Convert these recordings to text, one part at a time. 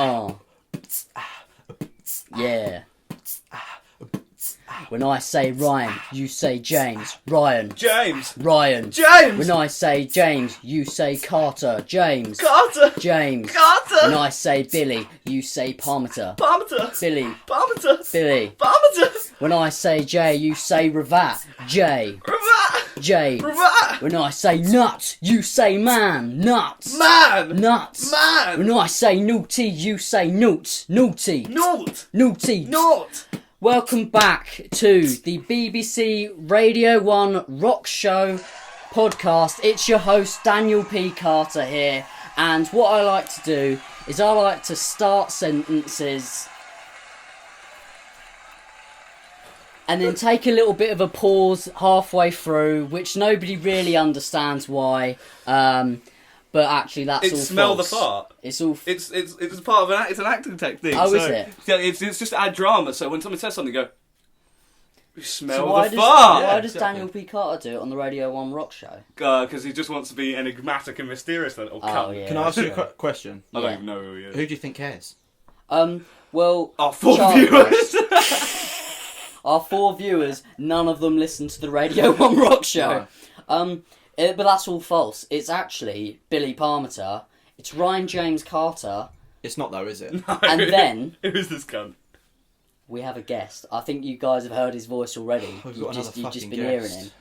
Oh. Yeah. When I say Ryan, you say James. Ryan. James. Ryan. James. When I say James, you say Carter. James. Carter. James. Carter. When I say Billy, you say Parmeter. Parmeter. Billy. Parmeter. Billy. Parmeter. When I say Jay, you say Ravat. Jay. Ravat. Jay. Ravat. When I say nut, you say man. Nuts. Man. Nuts. Man. When I say naughty, you say noot. Naughty. Naught. Naughty. Naught. Welcome back to the BBC Radio 1 Rock Show podcast. It's your host Daniel P. Carter here, and what I like to do is I like to start sentences and then take a little bit of a pause halfway through, which nobody really understands why. But actually, that's all Smell false. the fart. It's all. It's part of it's an acting technique. Oh, so is it? Yeah, it's just to add drama. So when someone says something, you go, you smell So the fart. Why does Daniel P. Carter do it on the Radio 1 Rock Show? Because he just wants to be enigmatic and mysterious. Little cunt. Yeah. Can I ask you a question? I Yeah. don't even know who he is. Who do you think cares? Well, Our four Charlie- viewers. Our 4 viewers, none of them listen to the Radio 1 Rock Show. But that's all false. It's actually Billy Parmeter. It's Ryan James Carter. It's not though, is it? No. And then Who is this cunt? we have a guest. I think you guys have heard his voice already. We've You've got just another been fucking hearing guest, him.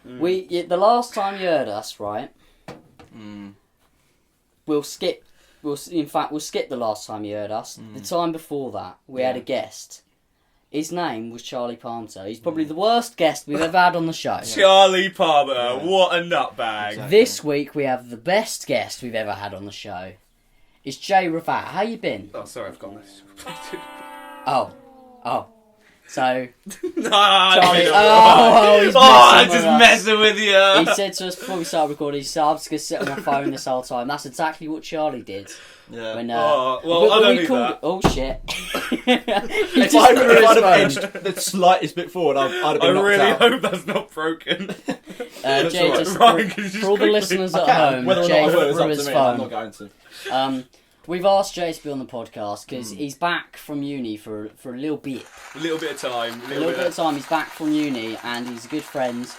haven't we? The last time you heard us, right? We'll skip the last time you heard us. The time before that, we had a guest. His name was Charlie Parmeter. He's probably the worst guest we've ever had on the show. Charlie Palmer. What a nutbag. Exactly. This week we have the best guest we've ever had on the show. It's Jay Ravat. How you been? Oh, sorry, I've got this. Oh. So, No, Charlie. he's I'm just messing with you. He said to us before we started recording, he said, I'm just going to sit on my phone this whole time. That's exactly what Charlie did. Yeah. When, I don't need that. Oh, shit. If I'd have edged the slightest bit forward, I'd have I been knocked really out. hope that's not broken. Jay, alright. just Ryan, can you just for all the quickly- listeners I at can. home, Whether or not Jay I will is threw up his to me. I'm not phone. going to. We've asked Jay to be on the podcast because he's back from uni for a little bit. A little bit of time. A little bit of time. He's back from uni and he's a good friend.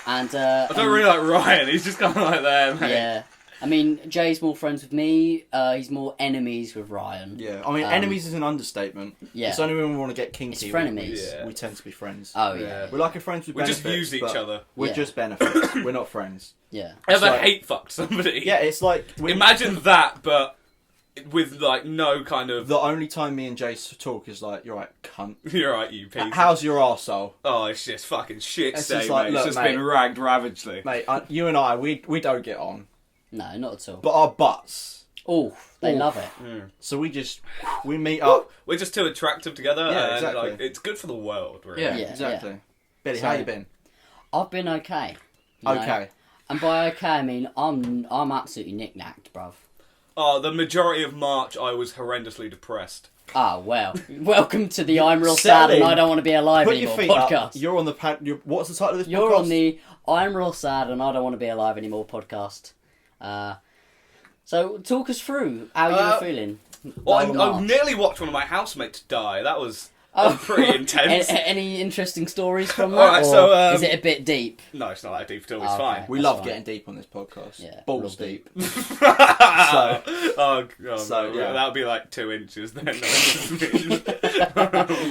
And I don't really like Ryan. He's just kind of like there, mate. yeah. I mean, Jay's more friends with me. He's more enemies with Ryan. Yeah, I mean, enemies is an understatement. Yeah. It's only when we want to get kinky. It's frenemies. Yeah. We tend to be friends. Oh Yeah. yeah. We're like a friends with We benefits. just use each but other. We're Yeah. just benefits. We're not friends. Yeah. Ever So- hate fucked somebody? Yeah, it's like... Imagine that, but with like no kind of. The only time me and Jace talk is like, you're right, cunt. You're right, you piece. How's your arsehole? Oh, it's just fucking shit It's state, just like, mate. look, It's just mate. been ragged ravagely. Mate, you and I, we don't get on. No, not at all. But our butts. Oh, they Oof. love it. So we meet up. We're just too attractive together, Yeah, and exactly. like, it's good for the world, really. Yeah, Yeah, exactly. yeah. Billy, So- how you been? I've been okay. you know. Okay. And by okay, I mean I'm absolutely knick-knacked, bruv. Oh, the majority of March, I was horrendously depressed. Ah, well. Welcome to the I'm Real Settle Sad and in. I Don't Want to Be Alive Put your Anymore feet podcast. up. You're on the what's the title of this You're podcast? on the I'm Real Sad and I Don't Want to Be Alive Anymore podcast. So talk us through how you were feeling. Well, over I March. nearly watched one of my housemates die. That was Oh. pretty intense. Any interesting stories from that? Alright, or so, is it a bit deep? No, it's not that deep at all. Oh, It's okay. fine. We That's love fine. getting deep on this podcast. Yeah, Balls real deep. Oh, God, So, no. yeah. That would be like 2 inches then.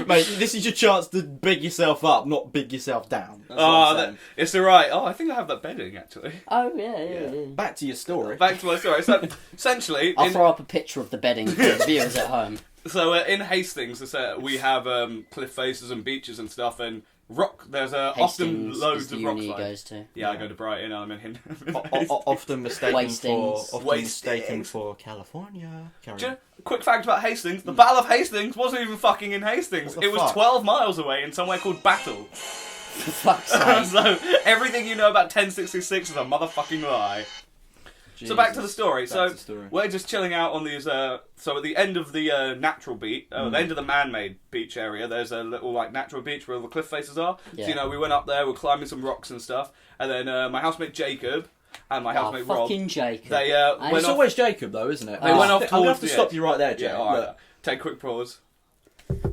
Mate, this is your chance to big yourself up, not big yourself down. That's what Oh, I'm saying. it's alright. Oh, I think I have that bedding, actually. Oh, yeah. Back to your story. Back to my story. So, essentially, I'll throw up a picture of the bedding for the viewers at home. in Hastings, we have cliff faces and beaches and stuff, and rock. There's often Hastings is loads the of rock uni he slides. goes to. Yeah, I go to Brighton. I'm in Often mistaken Wastings. for California. Carry on. Quick fact about Hastings: the Battle of Hastings wasn't even fucking in Hastings. What the It was fuck? 12 miles away in somewhere called Battle. For fuck's sake. So everything you know about 1066 is a motherfucking lie. So back to the story. Back So to the story. we're just chilling out on these. So at the end of the natural beach, the end of the man-made beach area, there's a little like natural beach where all the cliff faces are. Yeah. So we went up there, we're climbing some rocks and stuff, and then my housemate Jacob, and my housemate Rob. Fucking Jacob. They And went It's off. always Jacob, though, isn't it? They went off I'm gonna have towards to the stop edge. you right there, Jay. Yeah, all right. Look, Take a quick pause.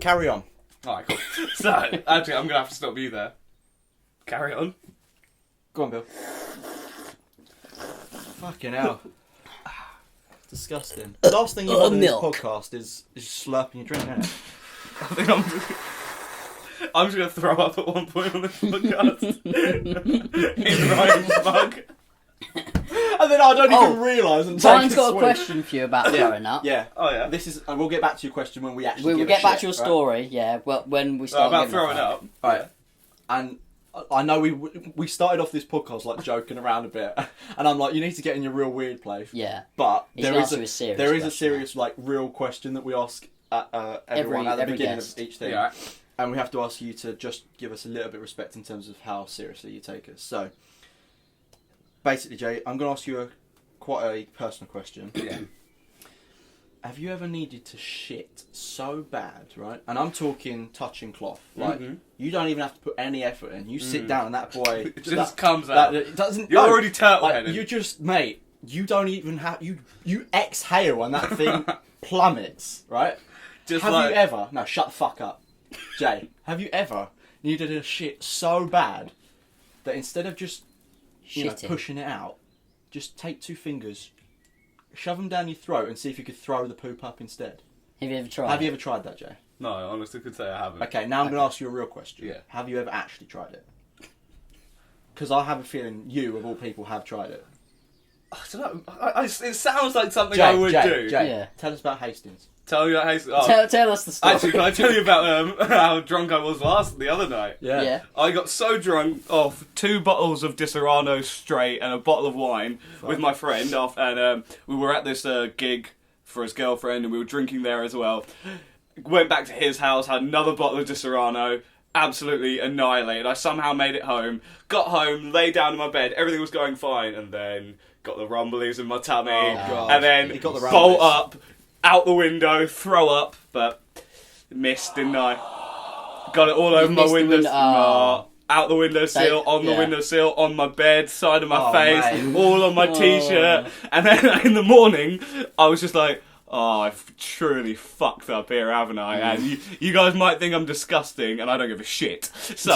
carry on. All right, cool. So actually, I'm gonna have to stop you there. Carry on. Go on, Bill. Fucking hell. Disgusting. The last thing you want in this Milk. podcast is slurping your drink, isn't it? I think I'm just gonna throw up at one point on this podcast. In Ryan's mug. And then I don't even realise and Ryan's got a question for you about throwing up. Yeah. Oh yeah. This is, and we'll get back to your question when we actually. We'll give get a back shit, to your right? story, yeah, well, when we start About giving a throwing fuck. up. Right. And I know we started off this podcast like joking around a bit, and I'm like, you need to get in your real weird place. Yeah. But He's there gonna is ask you a serious there is a question, serious like real question that we ask everyone at the every beginning guest. of each thing, Yeah. and we have to ask you to just give us a little bit of respect in terms of how seriously you take us. So, basically, Jay, I'm going to ask you quite a personal question. Yeah. Have you ever needed to shit so bad, right? And I'm talking touching cloth. Like, you don't even have to put any effort in. You sit down and that boy... It just comes out. It doesn't... You're no. already turtle Like, headed. you just... Mate, you don't even have... You exhale and that thing plummets, right? Just Have like, you ever... No, shut the fuck up. Jay, have you ever needed a shit so bad that instead of just Shitting. pushing it out, just take two fingers, shove them down your throat and see if you could throw the poop up instead? Have you ever tried? Have you ever tried that, Jay? No, I honestly could say I haven't. Okay, now I'm going to ask you a real question. Yeah. Have you ever actually tried it? Because I have a feeling you, of all people, have tried it. I don't know. It sounds like something I would do. Jay, Yeah. tell us about Hastings. Tell you about oh. Tell us the story. Actually, can I tell you about how drunk I was the other night? Yeah. I got so drunk off 2 bottles of Disaronno straight and a bottle of wine with my friend, and we were at this gig for his girlfriend, and we were drinking there as well. Went back to his house, had another bottle of Disaronno, absolutely annihilated. I somehow made it home, got home, lay down in my bed, everything was going fine, and then got the rumblies in my tummy, God. and then You got the bolt rumblies. up, out the window, throw up, but missed, didn't I? Got it all over my missed the window. window- oh. Out the windowsill, on the yeah. windowsill, on my bed, side of my Oh, face, mate. all on my t-shirt. And then in the morning, I was just like, oh, I've truly fucked up here, haven't I? And you guys might think I'm disgusting, and I don't give a shit. So,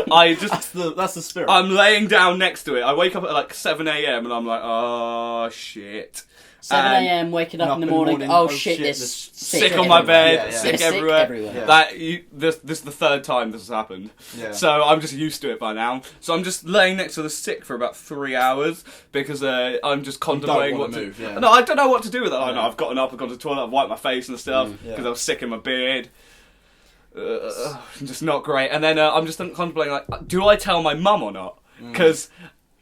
I just... That's the spirit. I'm laying down next to it. I wake up at like 7 a.m. and I'm like, oh, shit. 7 And a.m. waking up in the morning. Oh shit! There's sick on my bed, Yeah, yeah. sick Sick everywhere. everywhere. Yeah. This is the 3rd time this has happened. Yeah. So I'm just used to it by now. So I'm just laying next to the sick for about 3 hours because I'm just contemplating wanna what to move, yeah. No, I don't know what to do with it. I Yeah. know I've gotten up, I've gone to the toilet, I've wiped my face and stuff because Yeah. I was sick in my beard. Just not great. And then I'm just contemplating like, do I tell my mum or not? Because.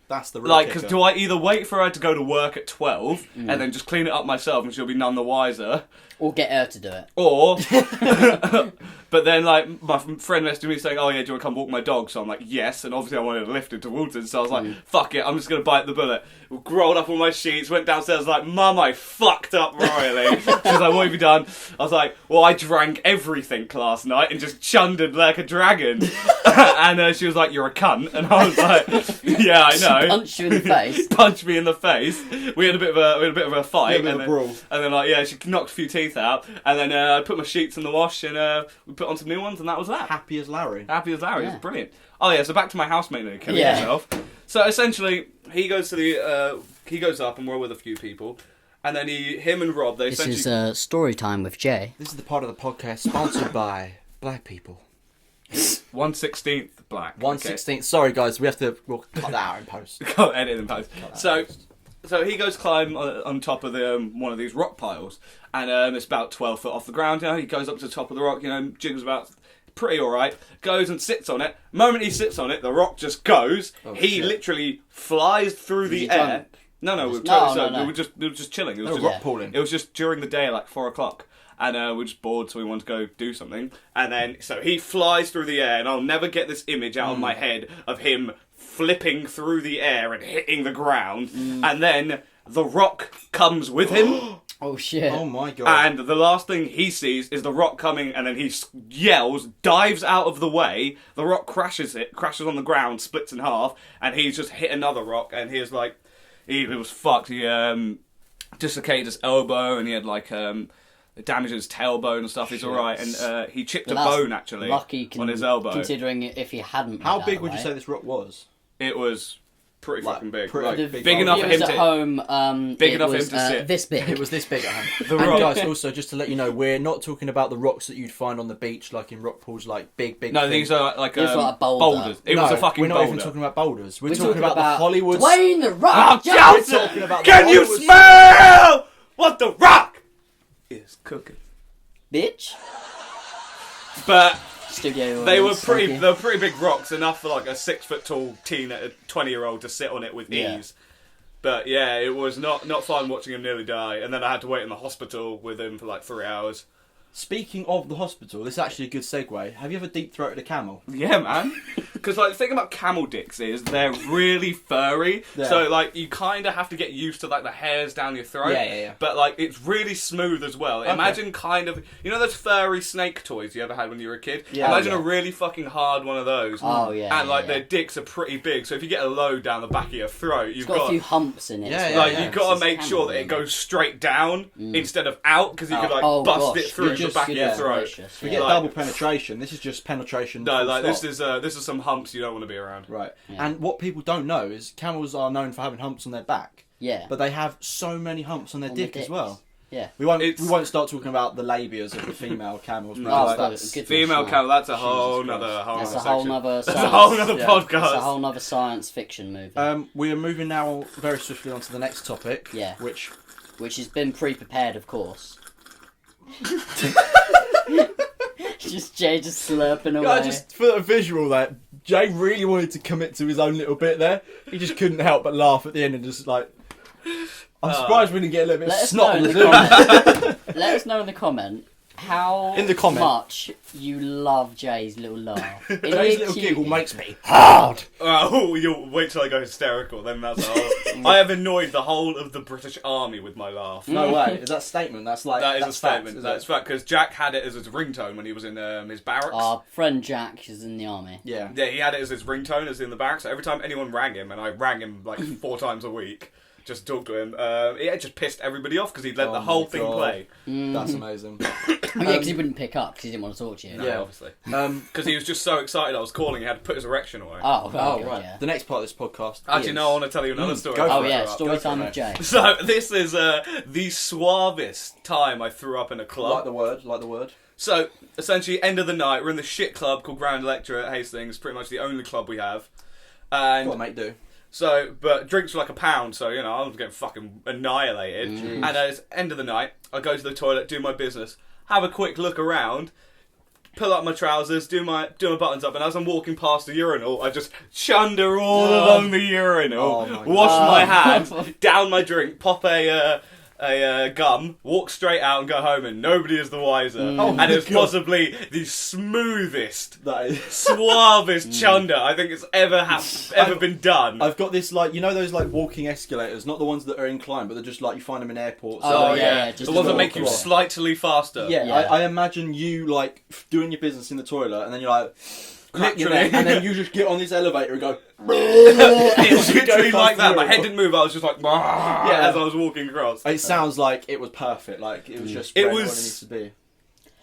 That's the real Like, kicker. because do I either wait for her to go to work at 12 and then just clean it up myself and she'll be none the wiser, Or get her to do it. or, but then like my friend messaged me saying, oh yeah, do you want to come walk my dog? So I'm like, yes, and obviously I wanted to lift it towards it, so I was like, fuck it, I'm just going to bite the bullet. Rolled up all my sheets, went downstairs, like, Mum, I fucked up royally. She was like, what have you done? I was like, well, I drank everything last night and just chundered like a dragon. And she was like, you're a cunt. And I was like, yeah, I know. Punch you in the face. Punched me in the face. We had a bit of a fight, bit of and a then, brawl. and then like, yeah, she knocked a few teeth out, and then I put my sheets in the wash, and we put on some new ones, and that was that. Happy as Larry. Happy as Larry, it Yeah. was brilliant. Oh yeah, so back to my housemate now, killing Yeah. himself. So essentially, he goes up, and we're with a few people, and then him and Rob, they This essentially. is story time with Jay. This is the part of the podcast sponsored by black people. 1/16 black. 1/16. Sorry, guys, we'll cut that out in post. Can't edit in post. So he goes climb on top of the one of these rock piles, and it's about 12 foot off the ground. You know, he goes up to the top of the rock. You know, jiggles about pretty all right. Goes and sits on it. The moment he sits on it, the rock just goes. He shit. literally flies through the he air. drunk? No, we were No, totally no, sober. no. We were just chilling. It was Oh, just rock pooling. It was just during the day, like 4 o'clock. And we were just bored, so we wanted to go do something. And then, so he flies through the air, and I'll never get this image out of my head of him flipping through the air and hitting the ground. And then the rock comes with him. Oh shit. Oh my god. And the last thing he sees is the rock coming, and then he yells, dives out of the way. The rock crashes on the ground, splits in half, and he's just hit another rock. And he was like, he was fucked. He dislocated his elbow, and he had like damage in his tailbone and stuff. He's all right, and he chipped a bone actually on his elbow. Considering if he hadn't. How big would you say this rock was? It was pretty fucking big. Big enough for him at to home. Big enough for him to sit. This big. It was this big at home. The And rock. guys, also just to let you know, we're not talking about the rocks that you'd find on the beach, like in rock pools, like big. No, things. these are like These are like boulder. boulders. It was a fucking we're not boulder. even talking about boulders. We're talking about the Hollywood. Dwayne the Rock Oh, Johnson. We're talking about the Can you Hollywood- smell what the rock is cooking? Bitch. But Studio. they were audience, pretty. thank They were pretty big rocks, enough for like a 6 foot tall 20-year-old to sit on it with Yeah. ease. But yeah, it was not fun watching him nearly die, and then I had to wait in the hospital with him for like 3 hours. Speaking of the hospital, this is actually a good segue. Have you ever deep throated a camel? Yeah, man. Because like the thing about camel dicks is they're really furry, Yeah. so like you kind of have to get used to like the hairs down your throat. Yeah. But like it's really smooth as well. Imagine kind of those furry snake toys you ever had when you were a kid. Yeah. Imagine Oh, a really fucking hard one of those. Oh, yeah, And like yeah. their dicks are pretty big, so if you get a load down the back of your throat, It's you've got a few humps in it. Yeah, as yeah, well. like yeah. you've got to It's make sure that it goes straight down instead of out, because you could like Oh, bust gosh. it through You're the just- back of your yeah. throat. Gracious, We yeah. get Like- double penetration. This is just penetration. No, full like stop. this is some humps you don't want to be around. Right. Yeah. And what people don't know is camels are known for having humps on their back, Yeah. but they have so many humps on their On the dick as dicks. well. Yeah. We won't It's- start talking about the labias of the female camels. No, because Oh, like that's- goodness Female no. camel, that's a Jesus whole Christ. nother That's a section. whole nother. That's a whole nother Yeah. podcast. That's a whole nother science fiction movie. We are moving now very swiftly on to the next topic. Yeah. Which Which has been pre-prepared, of course. Just Jay just slurping away. just for a visual, that Jay really wanted to commit to his own little bit there. He just couldn't help but laugh at the end and just like. I'm surprised we didn't get a little bit Let of us snot know on in the the Zoom. comment. Let us know in the comment how In the comment. much you love Jay's little laugh. Isn't Jay's it little cute? giggle makes me hard. Oh, you'll wait till I go hysterical. Then that's all. I have annoyed the whole of the British Army with my laugh. No way. Is that a statement? That's like That is that's a statement. Fact, is That's it? fact because Jack had it as his ringtone when he was in his barracks. Our friend Jack is in the army. Yeah. Yeah, he had it as his ringtone as in the barracks. So every time anyone rang him, and I rang him like 4 times a week, just to talk to him, it just pissed everybody off because he'd let Oh the whole my thing God. play. That's amazing. Oh, yeah, because he wouldn't pick up because he didn't want to talk to you. No, Yeah. obviously. Um, Because he was just so excited I was calling, he had to put his erection away. Oh, oh, God, right. yeah. The next part of this podcast. Actually, is... no, I want to tell you another story. go for Oh, it. yeah, Go story for time it, with Jay. So this is the suavest time I threw up in a club. Like the word. Like the word. So essentially, end of the night, we're in the shit club called Grand Electra at Hastings. Pretty much the only club we have. And What mate do? so, but drinks were like £1, so you know I was getting fucking annihilated. And it's end of the night, I go to the toilet, do my business, have a quick look around. Pull up my trousers, do my buttons up, and as I'm walking past the urinal, I just chunder all along the urinal, Oh my wash God. my hands, down my drink, pop a gum, walk straight out and go home, and nobody is the wiser. Oh my and it's God. possibly the smoothest, That is. suavest chunder I think it's ever been done. I've got this like those like walking escalators, not the ones that are inclined, but they're just like you find them in airports. Oh, Like, yeah, just the ones that walk make you along. slightly faster. Yeah, Yeah. I imagine you like doing your business in the toilet, and then you're like, crack your Literally. neck, and then you just get on this elevator and go. It was literally Go like that. through My it. head didn't move. I was just like, Yeah. as I was walking across. It sounds like it was perfect. Like it was just It right was- what it needs to be.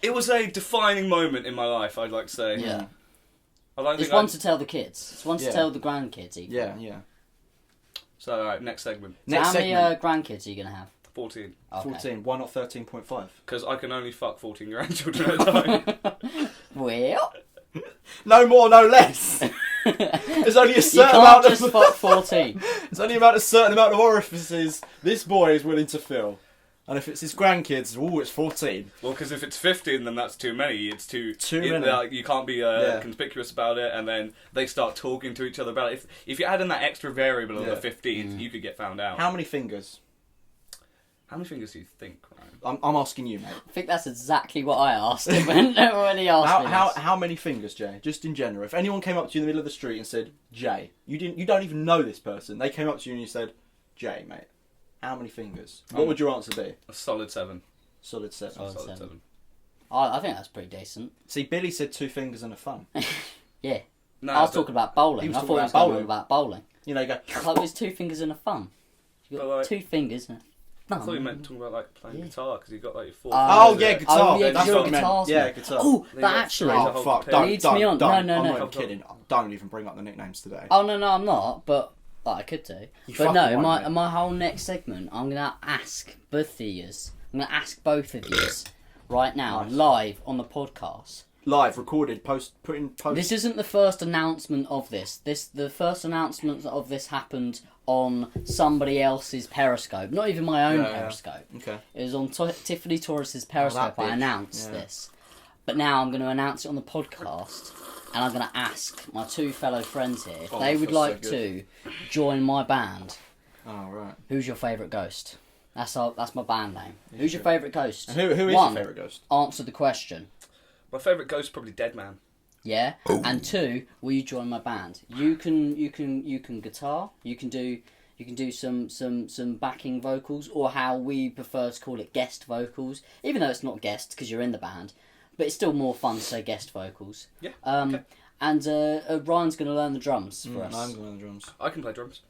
It was a defining moment in my life, I'd like to say. Yeah. I don't It's think one to tell the kids. It's one to Yeah. tell the grandkids. Even. Yeah, yeah. So, alright, next segment. So Next how many segment. grandkids are you going to have? 14. Okay. 14. Why not 13.5? Because I can only fuck 14 grandchildren at a time. Well, No more, no less. There's only a you certain can't amount just of fuck 14. there's only about a certain amount of orifices this boy is willing to fill. And if it's his grandkids, it's 14. Well, because if it's 15, then that's too many. It's Too many. Like, you can't be Yeah. conspicuous about it, and then they start talking to each other about it. If you add in that extra variable of Yeah. the 15th, you could get found out. How many fingers? How many fingers do you think, Ryan? I'm asking you, mate. I think that's exactly what I asked him when he asked me this. How many fingers, Jay? Just in general. If anyone came up to you in the middle of the street and said, Jay, you don't even know this person. They came up to you and you said, Jay, mate. how many fingers? What would your answer be? A solid 7. Solid 7. Solid Solid 7. 7. I think that's pretty decent. See, Billy said 2 fingers and a thumb. Yeah. No, I was but- talking about bowling. He was I talking thought he was about going bowling. on about bowling. You know, you go. I thought it was 2 fingers and a thumb. You got But, like- 2 fingers and a I thumb. thought you meant talking about like playing Yeah. guitar because you got like your 4 Oh, fingers yeah, there. guitar. Oh, yeah, That's you're what a I meant. guitar Yeah, man. guitar. Oh, Then you that got actually. three to Oh, hold fuck. the Don't, leads don't, me on. don't. No, I'm no. not kidding. Don't even bring up the nicknames today. Oh no, I'm not. But I could do. You But fucking no, won't, mate. my whole next segment, I'm gonna ask both of yous. I'm gonna ask both of yous right now, Nice. live on the podcast. Live, recorded, put in post. This isn't the first announcement of this. The first announcement of this happened on somebody else's Periscope. Not even my own Yeah, yeah. Periscope. Okay. It was on Tiffany Torres's Periscope. I bitch. announced Yeah. this, but now I'm going to announce it on the podcast, and I'm going to ask my 2 fellow friends here if Oh, they that would feels so like good. to join my band. Oh, right. Who's your favourite ghost? That's my band name. Who's your favourite ghost? And who is your One, favourite ghost? answer the question. My favourite ghost is probably Dead Man. Yeah, and 2, will you join my band? You can guitar. You can do some backing vocals, or how we prefer to call it, guest vocals. Even though it's not guest because you're in the band, but it's still more fun to say guest vocals. Yeah. Okay. And Ryan's going to learn the drums for us. I'm going to learn the drums. I can play drums.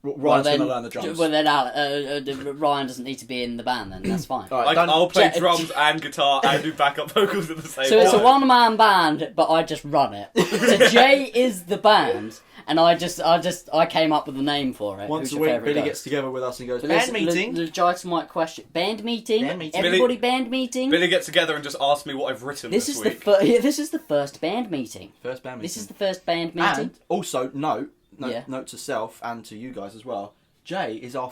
Ryan's going to learn the drums. Well, then Ryan doesn't need to be in the band. Then that's fine. All right, I'll play Ja- drums and guitar and do backup vocals at the same So time. it's a one-man band, but I just run it. So Jay is the band, and I came up with a name for it. Once Who's a your week, favourite Billy ghost? gets together with us and goes, So band let's- meeting. Legitimate question. Band meeting. Band meeting. Everybody band meeting. Billy gets together and just asks me what I've written This this is week. this is the first band meeting. First band meeting. This is the first band meeting. And also, note Yeah. to self and to you guys as well, Jay is our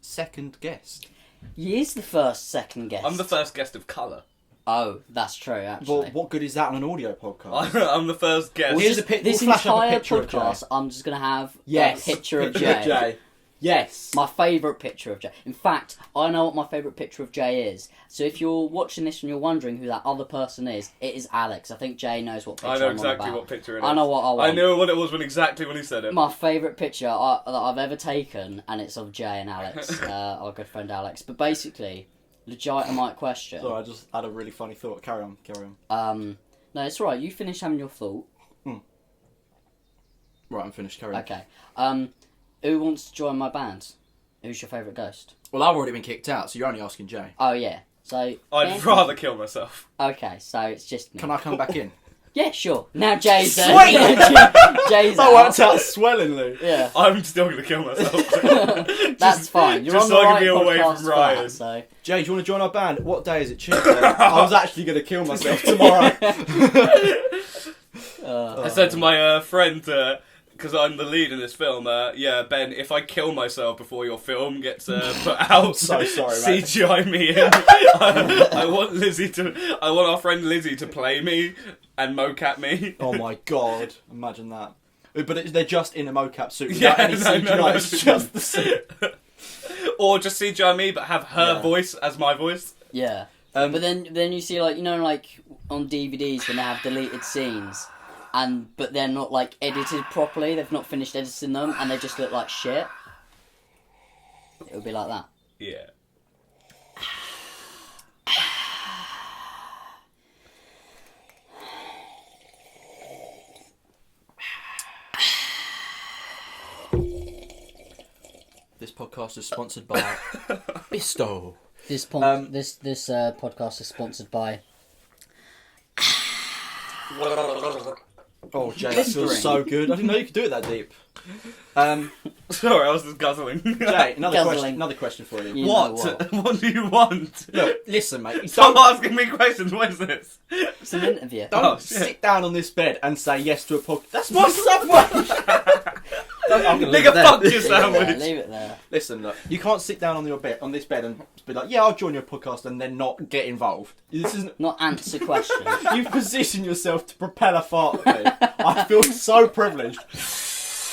second guest. He is the first second guest. I'm the first guest of colour. Oh, that's true. Actually. Well, what good is that on an audio podcast? I'm the first guest. Well, here's a pic- This we'll flash up a entire picture of Jay. podcast, I'm just gonna have Yes. a picture of Jay. Yes. My favourite picture of Jay. In fact, I know what my favourite picture of Jay is. So if you're watching this and you're wondering who that other person is, it is Alex. I think Jay knows what picture I know I'm on exactly about. what picture it is. I know what I want. I knew what it was exactly when he said it. My favourite picture that I've ever taken, and it's of Jay and Alex, our good friend Alex. But basically, legitimate question. Sorry, I just had a really funny thought. Carry on. No, it's alright. You finish having your thought. Right, I'm finished. Carry on. Okay. Who wants to join my band? Who's your favourite ghost? Well, I've already been kicked out, so you're only asking Jay. Oh yeah. So I'd band- rather kill myself. Okay, so it's just me. Can I come back in? Yeah, sure. Now Jay's Sweet! Jay's That worked out. out swellingly. Yeah. I'm still going to kill myself. That's fine. You're just on so the I can right be away podcast from for Ryan. that, so. Jay, do you want to join our band? What day is it? Tuesday. I was actually going to kill myself tomorrow. I said to my friend, because I'm the lead in this film, yeah, Ben, if I kill myself before your film gets put out, So sorry, mate. CGI me in. I want our friend Lizzie to play me and mocap me. Oh my god, imagine that. But they're just in a mocap suit Yeah, without any no, CGI, no. it's just the suit. Or just CGI me, but have her Yeah. voice as my voice. Yeah. Um, But then you see, like, you know, like on DVDs when they have deleted scenes, but they're not like edited properly. They've not finished editing them, and they just look like shit. It would be like that. Yeah. This podcast is sponsored by Bisto. This podcast is sponsored by. Oh, Jay, that feels so good. I didn't know you could do it that deep. Sorry, I was just guzzling. Jay, Guzzling. another question for you. You know What? What do you want? Look, listen, mate. Stop Don't, asking me questions. What is this? It's an interview. don't Oh, shit. sit down on this bed and say yes to a podcast. That's my subway! I'm gonna leave Nigga, it there. fuck your Leave it there. sandwich. Leave it there. Listen, look, you can't sit down on this bed and be like, yeah, I'll join your podcast and then not get involved. This isn't. Not answer questions. You've positioned yourself to propel a fart at me. I feel so privileged.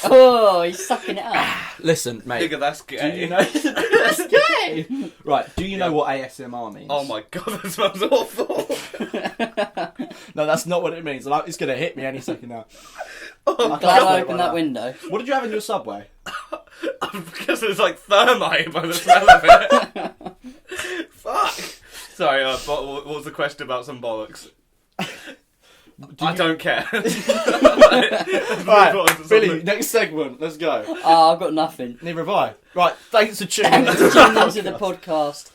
Oh, he's sucking it up. Listen, mate. Nigga, that's Do gay. you know? That's gay. Right. Do you know what ASMR means? Oh my god, that smells awful. No, that's not what it means. Like, it's gonna hit me any second now. I'm glad I opened that window. What did you have in your Subway? Because there's like thermite by the smell of it. Fuck. Sorry, what was the question about some bollocks? I don't care. Right, Billy, next segment. Let's go. I've got nothing. Neither have I. Right, thanks for tuning in. Tune into the podcast.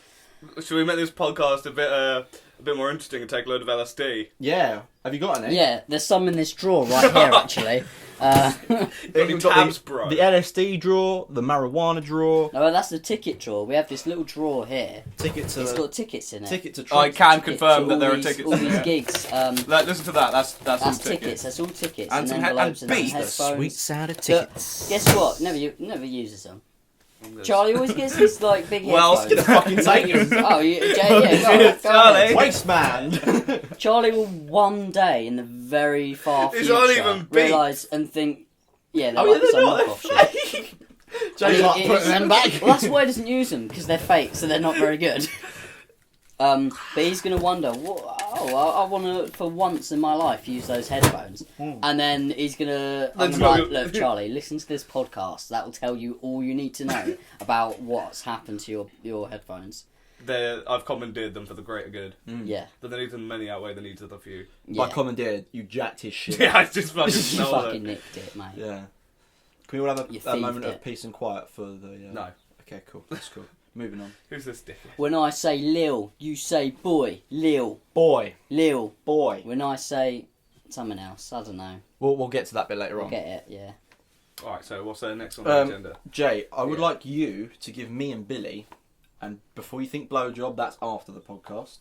Should we make this podcast a bit more interesting and take a load of LSD? Yeah. Have you got any? Yeah, there's some in this drawer right here, actually. We've got tabs, bro. The LSD drawer, the marijuana drawer. No, that's the ticket drawer. We have this little drawer here. Ticket to. It's got tickets in it. Ticket to. I can Ticket confirm to that there all are these- tickets. All in these there. gigs. Listen to that. That's all That's tickets. tickets. That's all tickets. And And, some envelopes and and beats. headphones. Sweet sound of But tickets. guess what? Never uses them. Charlie always gets this like big Well, headphones. Fucking take him. Oh, Jay, yeah, go Charlie. ahead. Waste man. Charlie will one day in the very far It's future not even Beats. realise and think, yeah, they're Oh yeah, like they're some not. knockoff They're shit. fake. Jay's like, It put is- them back. Well, that's why he doesn't use them, because they're fake, so they're not very good. But he's going to wonder, I want to, for once in my life, use those headphones. And then he's going to, I'm That's gonna not- be like, look, Charlie, listen to this podcast. That will tell you all you need to know about what's happened to your headphones. I've commandeered them for the greater good. Yeah. But the needs of the many outweigh the needs of the few. Yeah. By commandeered, you jacked his shit. Yeah, I just fucking You smell fucking it. nicked it, mate. Yeah. Can we all have You a moment thieved of it. peace and quiet for the... No. Okay, cool. That's cool. Moving on. Who's this dickhead? When I say Lil, you say boy. Lil. Boy. Lil. Boy. When I say something else, I don't know. We'll get to that bit later I'll on. get it, yeah. Alright, so what's the next on the agenda? Jay, I would Yeah. like you to give me and Billy, and before you think blowjob, that's after the podcast.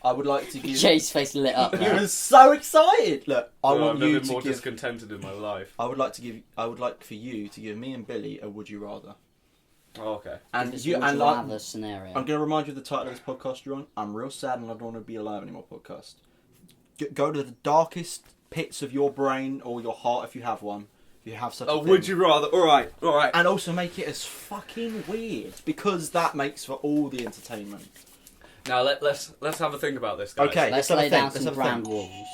I would like to give... Jay's face lit up He now. was so excited. Look, I Well, want I've never you been to more give. discontented in my life. I would like for you to give me and Billy a would you rather. Oh, okay. And Just you would and you like, rather scenario. I'm going to remind you of the title of this podcast you're on. I'm real sad and I don't want to be alive anymore. Podcast. Go to the darkest pits of your brain or your heart if you have one. If you have such. Oh, a thing. would you rather? Alright. And also make it as fucking weird because that makes for all the entertainment. Now let's have a think about this, guys. Okay. Let's have a lay think, down let's some have a ground think. rules.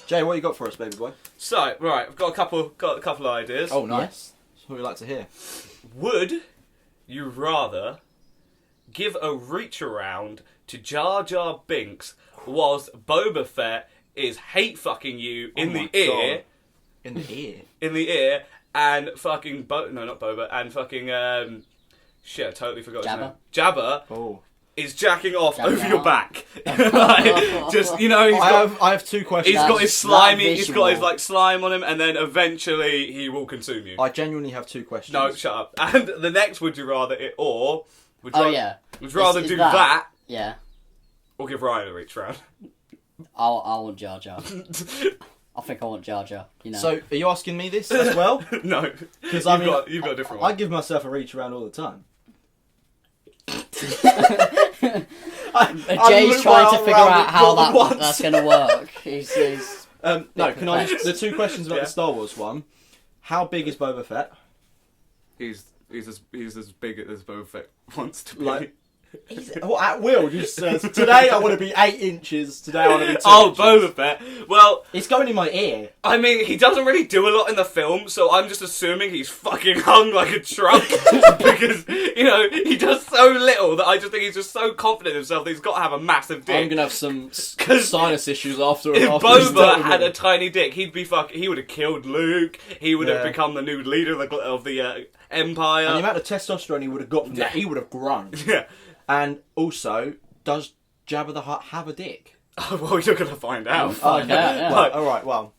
Jay, what you got for us, baby boy? So, right, I've got a couple of ideas. Oh, nice. That's what we like to hear. Would you rather give a reach around to Jar Jar Binks whilst Boba Fett is hate fucking you in Oh the my ear, God. In the ear. and fucking not Boba, and fucking shit, I totally forgot his Jabba? name. Jabba Oh. is jacking off Jacking over your off. back. Like, just he's got. I have two questions. He's got That's his slimy. that He's got his visual. like slime on him, and then eventually he will consume you. I genuinely have two questions. No, shut up. And the next, would you rather it or would you Oh rather, yeah. would you rather Is do that- that Yeah. or give Ryan a reach round? I want Jar Jar. I think I want Jar Jar. You know. So, are you asking me this as well? No, Because you've got a different one. I give myself a reach around all the time. Jay's trying to figure out how once. that's going to work. He's No, can I just... The two questions about Yeah. the Star Wars one. How big is Boba Fett? He's as big as Boba Fett wants to be. Like... at will, just says, today I want to be 8 inches, today I want to be 2 Oh, inches. Boba Fett. Well, It's going in my ear. I mean, he doesn't really do a lot in the film, so I'm just assuming he's fucking hung like a trunk because he does so little that I just think he's just so confident in himself that he's got to have a massive dick. I'm going to have some 'Cause sinus issues after If after he's Boba done had with a tiny dick, he would have killed Luke. He would have Yeah. become the new leader of the Empire. And the amount of testosterone he would have got from that, he would have grown. Yeah. And also, does Jabba the Hutt have a dick? Well, you're gonna find out. find out, yeah. Well, all right. Well,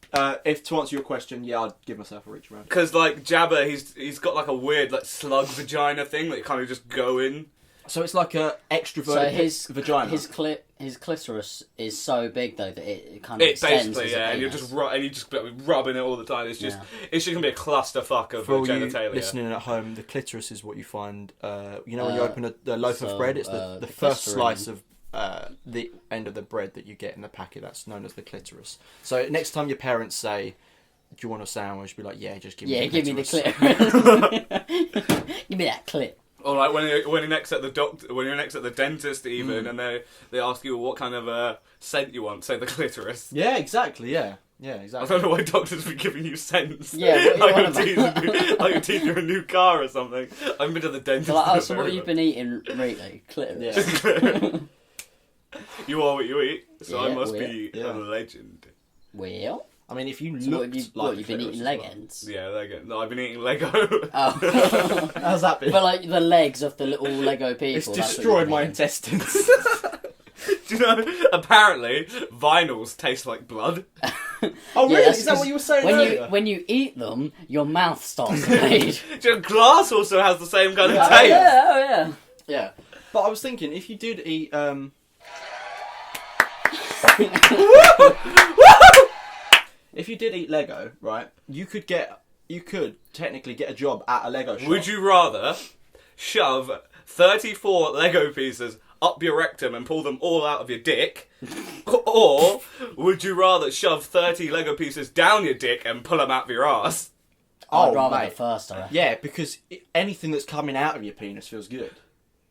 if to answer your question, yeah, I'd give myself a reach around. Because like Jabba, he's got like a weird like slug vagina thing that you kind of just go in. So it's like a extroverted so his vagina. his clitoris is so big though that it kind of It extends basically, as a yeah, and you're penis. just rubbing it all the time. It's just it's just gonna be a clusterfuck of For all you genitalia. listening at home, the clitoris is what you find. When you open a loaf so, of bread, it's the the first glycerin. slice of the end of the bread that you get in the packet. That's known as the clitoris. So next time your parents say, you want a sandwich? Be like, yeah, just give Yeah, me give me the clitoris. clip. Give me that clip. Or like when you're next at the doctor, when you're next at the dentist, even, and they ask you what kind of scent you want. Say the clitoris. Yeah, exactly. Yeah, I exactly. don't know why doctors be giving you scents. Yeah, what you like, want about? like your teeth are a new car or something. I've been to the dentist. So, like, oh, so what have you been eating lately? Clitoris. Yeah. You are what you eat, so I Yeah, must well, be yeah. a legend. Well, I mean, if you so looked what have like you been clitoris eating? as Leg well. ends? Yeah, Lego. No, I've been eating Lego. Oh. How's that been? But like the legs of the little Lego people. It's that's what destroyed you've my been eating. intestines. Do you know? Apparently, vinyls taste like blood. Oh, Yeah, really? that's Is that what you were saying When earlier? when you eat them, your mouth starts to bleed. Do you know, glass also has the same kind of Oh taste. yeah, oh yeah. Yeah. But I was thinking, if you did eat, if you did eat Lego, right, you could technically get a job at a Lego shop. Would you rather shove 34 Lego pieces up your rectum and pull them all out of your dick? Or would you rather shove 30 Lego pieces down your dick and pull them out of your ass? Oh, I'd rather mate. the first, I reckon. Yeah, because anything that's coming out of your penis feels good.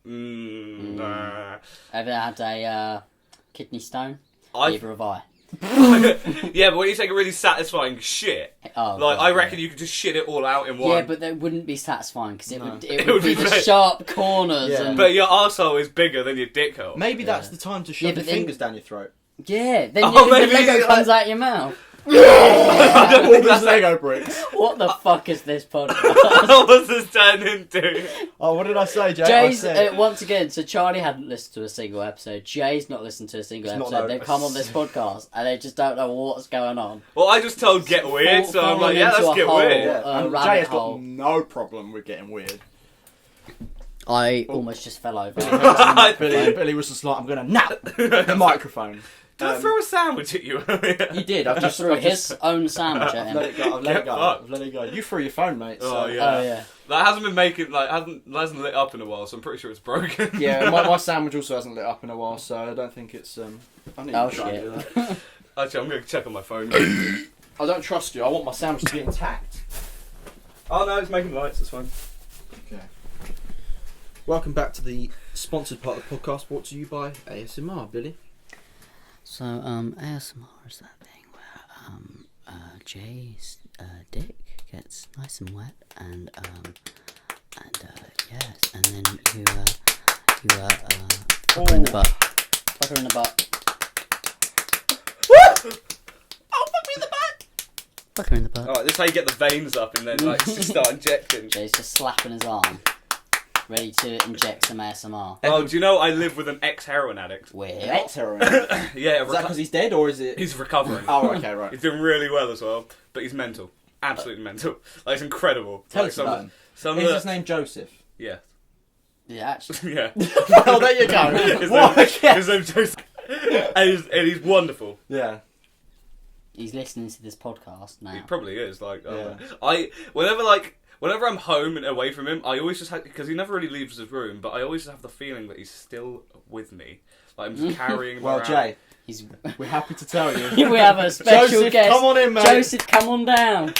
Nah. Ever had a kidney stone? I've- Neither have I. Yeah, but when you take a really satisfying shit, Oh, like, God, I reckon yeah. you could just shit it all out in one. Yeah, but that wouldn't be satisfying because it No. would It would would be be the very- sharp corners Yeah. and But your arsehole is bigger than your dick hole. Maybe that's Yeah. the time to Yeah, shove but your then- fingers down your throat. yeah. Then Oh, the maybe Lego like- comes out your mouth. I don't All think those that's Lego bricks. What the fuck is this podcast? what was this turned into. Oh, what did I say, Jay? Jay's I said, once again. So Charlie hadn't listened to a single episode. Jay's not listened to a single He's not episode. know- They've come on this podcast and they just don't know what's going on. Well, I just told get weird, so I'm like, fallen yeah, into let's a get hole. weird. yeah, and rabbit Jay has hole. got no problem with getting weird. I almost just fell over. Billy was just like, I'm going to nap the microphone. Did I throw a sandwich at you earlier? You did. I've Just just threw his own sandwich at I've let him. it go. I've let Get it go. fucked. I've let it go. You threw your phone, mate. So. Oh, yeah. Oh yeah. That hasn't been making, like, hasn't lit up in a while, so I'm pretty sure it's broken. Yeah, my sandwich also hasn't lit up in a while, so I don't think it's. I need Oh to try and do shit. that. Actually, I'm going to check on my phone. I don't trust you. I want my sandwich to be intact. Oh, no, it's making lights, it's fine. Okay. Welcome back to the sponsored part of the podcast, brought to you by ASMR, Billy. So ASMR is that thing where Jay's dick gets nice and wet and yes, and then you fuck her in the butt. Fuck her in the butt. Oh, fuck me in the back! Fuck her in the butt. Alright, this is how you get the veins up and then, like, just start injecting. Jay's just slapping his arm, ready to inject some ASMR. Oh, do you know I live with an ex-heroin addict? Well, Ex-heroin. Yeah, Is that because he's dead, or is it... he's recovering. Oh, okay, right. He's doing really well as well, but he's mental. Absolutely mental. Like, it's incredible. Tell like, us about him. some Is of his the... name Joseph? Yeah. yeah, actually, Yeah. Well, there you go. His What? name- Yeah. his name's Joseph. And he's wonderful. Yeah. he's listening to this podcast He now. probably is. Like, Yeah. whenever I'm home and away from him, I always just have, because he never really leaves his room, but I always have the feeling that he's still with me. Like, I'm just carrying him Well, around. Jay, He's. we're happy to tell you. We have a special Joseph, guest. come on in, mate. Joseph, come on down.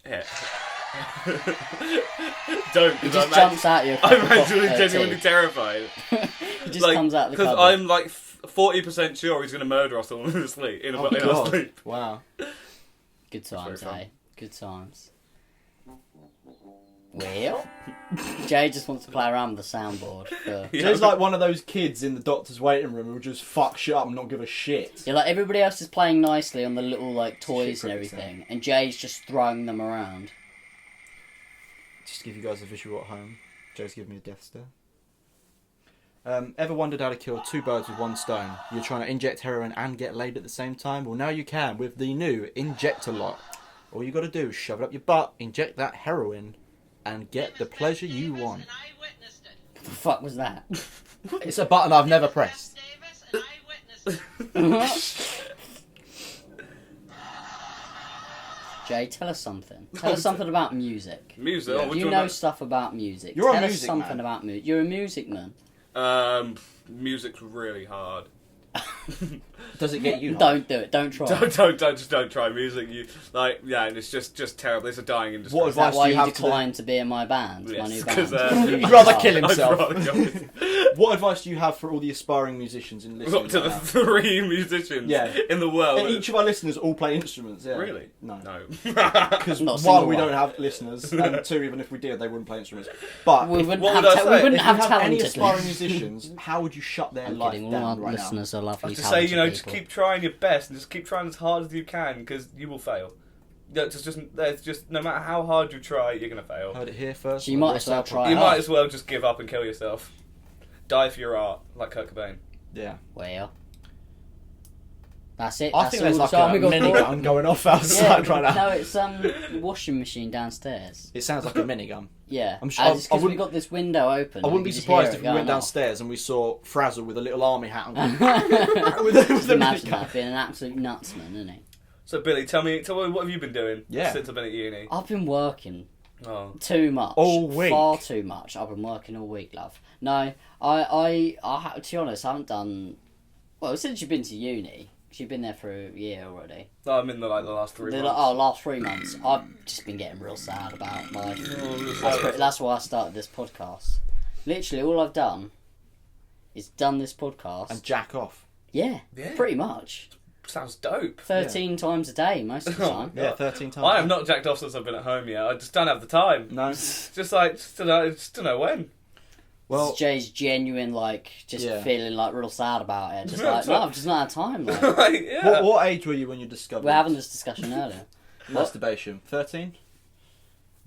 Yeah. Don't. He 'cause just I'm jumps out you. I'm actually genuinely terrified. He just comes out the because cupboard. I'm like 40% sure he's going to murder us all in his sleep. In Oh, our God. sleep. Wow. Good times, very fun. eh? Good times. Well, Jay just wants to play around with the soundboard. For... Yeah. Jay's like one of those kids in the doctor's waiting room who just fuck shit up and not give a shit. Yeah, like everybody else is playing nicely on the little like toys and Shit everything, and Jay's just throwing them around. Just to give you guys a visual at home. Joe's giving me a death stare. Ever wondered how to kill two birds with one stone? You're trying to inject heroin and get laid at the same time? Well, now you can with the new Injector Lock. All you got to do is shove it up your butt, inject that heroin, and get the pleasure you want. What the fuck was that? It's a button I've never pressed. Jay, tell us something. Tell us something about music. Music. Yeah. Oh, what You do know want stuff about music. You're a tell us music something man. about music. You're a music man. music's really hard. Does it get you? high? Don't do it. Don't try. Don't try music. It's just terrible. It's a dying industry. What Is that advice why do you you have declined to be in my band? Yes, My new 'cause, band. He'd rather kill I'd himself. rather go- What advice do you have for all the aspiring musicians in listening? Up to the 3 musicians in the world. And each of our listeners all play instruments. Yeah. Really? No. Because Not a One, single we one. don't have listeners, and 2, even if we did, they wouldn't play instruments. But We if, wouldn't what have, would I say? we wouldn't if have you have any talented aspiring musicians, how would you shut their I'm life kidding. All our down right listeners are lovely, to say, talented just people. keep trying your best and just keep trying as hard as you can because you will fail. There's just no matter how hard you try, you're gonna fail. now? Heard it here first. So you might as well try. You it might out. as well just give up and kill yourself. Die for your art, like Kurt Cobain. Yeah. Well, that's it. I That's think all there's the like time a we got for it. minigun going off outside right now. No, it's the washing machine downstairs. It sounds like a minigun. Yeah, I'm sure- and it's I 'cause we wouldn't- got this window open. I and wouldn't be you just surprised hear if it we went going off. downstairs and we saw Frazzle with a little army hat on. with Just a imagine minigun. that being an absolute nutsman, isn't he? So Billy, tell me, what have you been doing Yeah. since I've been at uni? I've been working Oh, too much, All week? far too much. I've been working all week, love. No, I to be honest, I haven't done well since you've been to uni. You've been there for a year already. I'm in the last 3 months. Last 3 months. I've just been getting real sad about life. That's why I started this podcast. Literally, all I've done is done this podcast. And jack off. Yeah, Yeah. pretty much. Sounds dope. 13 times a day, most of the time. Yeah, 13 times. I have not jacked off since I've been at home yet. I just don't have the time. No. Just don't know when. Well, Jay's genuine, just Yeah. feeling real sad about it. Just Yeah, like, no, I've just not had time. Like. Like, yeah. what age were you when you discovered We were having this discussion earlier. masturbation? 13?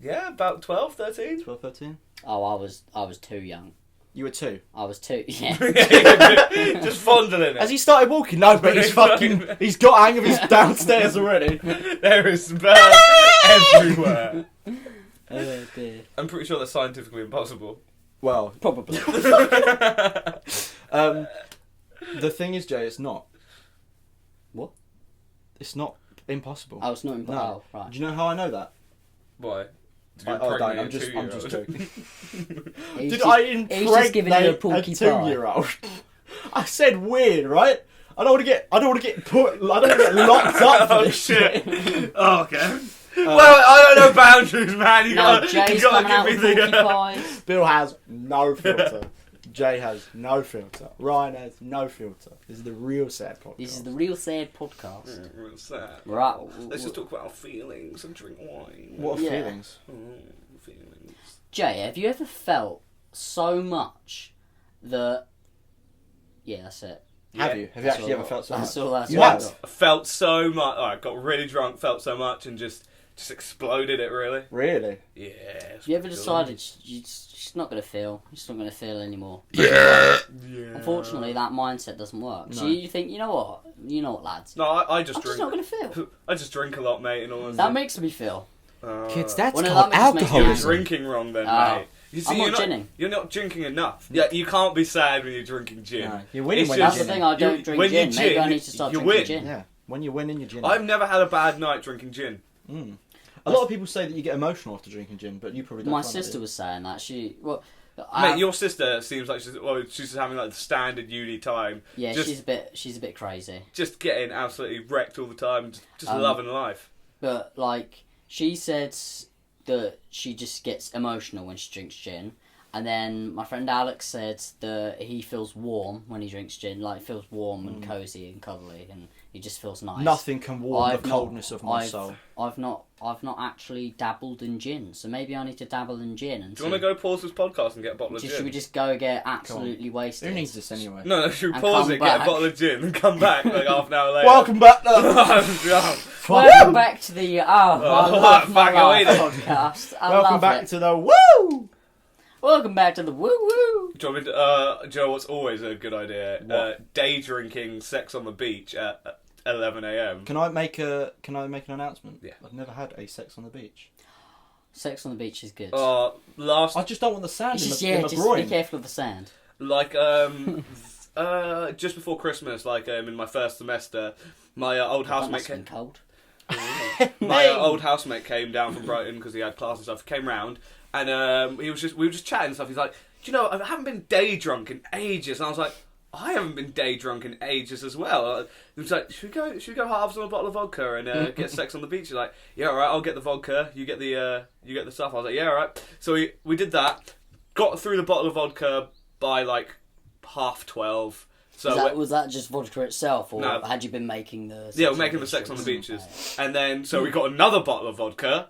Yeah, about 12, 13. 12, 13? Oh, I was too young. You were 2. I was too. Yeah. Just fondling Has it. he started walking? No, but he's got hang of his downstairs already. There is sperm everywhere. Oh dear. I'm pretty sure that's scientifically impossible. Well, Probably. the thing is, Jay, it's not. What? It's not impossible. I was not in. No. Oh, right. Do you know how I know that? Why? Did you Oh, impregnate don't. a I'm just two-year-old? joking. He's Did just- I he's just giving you a impregnate porky a pie. 2-year-old? I said weird, right? I don't want to get put. I don't want to get locked up for Oh this shit! shit. Oh, okay. Well, I don't know boundaries, man. You No, gotta, Jay's you gotta coming out give with me porky the. pies. Bill has no filter. Jay has no filter. Ryan has no filter. This is the real sad podcast. This is the real sad podcast. Real sad. Right. Let's just talk about our feelings and drink wine. What are Yeah. feelings? Feelings? Jay, have you ever felt so much that? Yeah, that's it. Have Yeah. you? Have you That's actually all- ever felt so That's much? all. That's You all I have? got. I felt so much. Oh, I got really drunk, felt so much, and just exploded it. Really. Really? Yeah. Have you ever decided you're just not going to feel? You're just not going to feel anymore? Yeah. Unfortunately, that mindset doesn't work. So No. you think, you know what, lads? No, I just I'm drink. just not going to feel. I just drink a lot, mate, and all That makes me feel. Kids, that's Well, no, called that makes me You're angry. drinking wrong then, Oh. mate. You I'm you're not ginning. You're not drinking enough. Yeah, you can't be sad when you're drinking gin. No, you're winning It's when just- That's the you're thing, I don't you- drink when you gin. Maybe I gin, need to start you drinking win. gin. Yeah. When you're winning, you're gin. I've never had a bad night drinking gin. A lot of people say that you get emotional after drinking gin, but you probably don't. My find that, sister do you? was saying that. Mate, your sister seems like she's having like the standard uni time. Yeah, just, she's a bit crazy. just getting absolutely wrecked all the time, just Um, loving life. But she said that she just gets emotional when she drinks gin. And then my friend Alex said that he feels warm when he drinks gin, feels warm and cosy and cuddly, and he just feels nice. Nothing can warm I've the not- coldness of my I've- soul. I've not actually dabbled in gin, so maybe I need to dabble in gin. And Do you want to go pause this podcast and get a bottle of Should gin? we just go get absolutely wasted? Who needs this anyway? No, should we And pause come it, get a back. bottle of gin, and come back like half an hour later? Welcome back. Welcome back to the I Love My fuck away Life then. podcast. I Welcome love back it. to the woo. Welcome back to the woo woo. Do you want me to, do you know what's always a good idea? What? Day drinking, sex on the beach at 11 a.m. Can I make an announcement? Yeah. I've never had a sex on the beach. Sex on the beach is good. Last I just don't want the sand It's in just, my, in my just groin. be careful of the sand. just before Christmas, in my first semester, my old That housemate must have been cold. old housemate came down from Brighton because he had class and stuff. Came round and we were just chatting and stuff. He's like, "Do you know, I haven't been day drunk in ages." And I was like, I haven't been day drunk in ages as well. It was like, should we go halves on a bottle of vodka and get sex on the beach? You're like, yeah, all right, I'll get the vodka. You get the stuff. I was like, yeah, all right. So we did that. Got through the bottle of vodka by like 12:30. So was that just vodka itself, or No. had you been making the? yeah, we're making the sex on the beaches, and then so we got another bottle of vodka.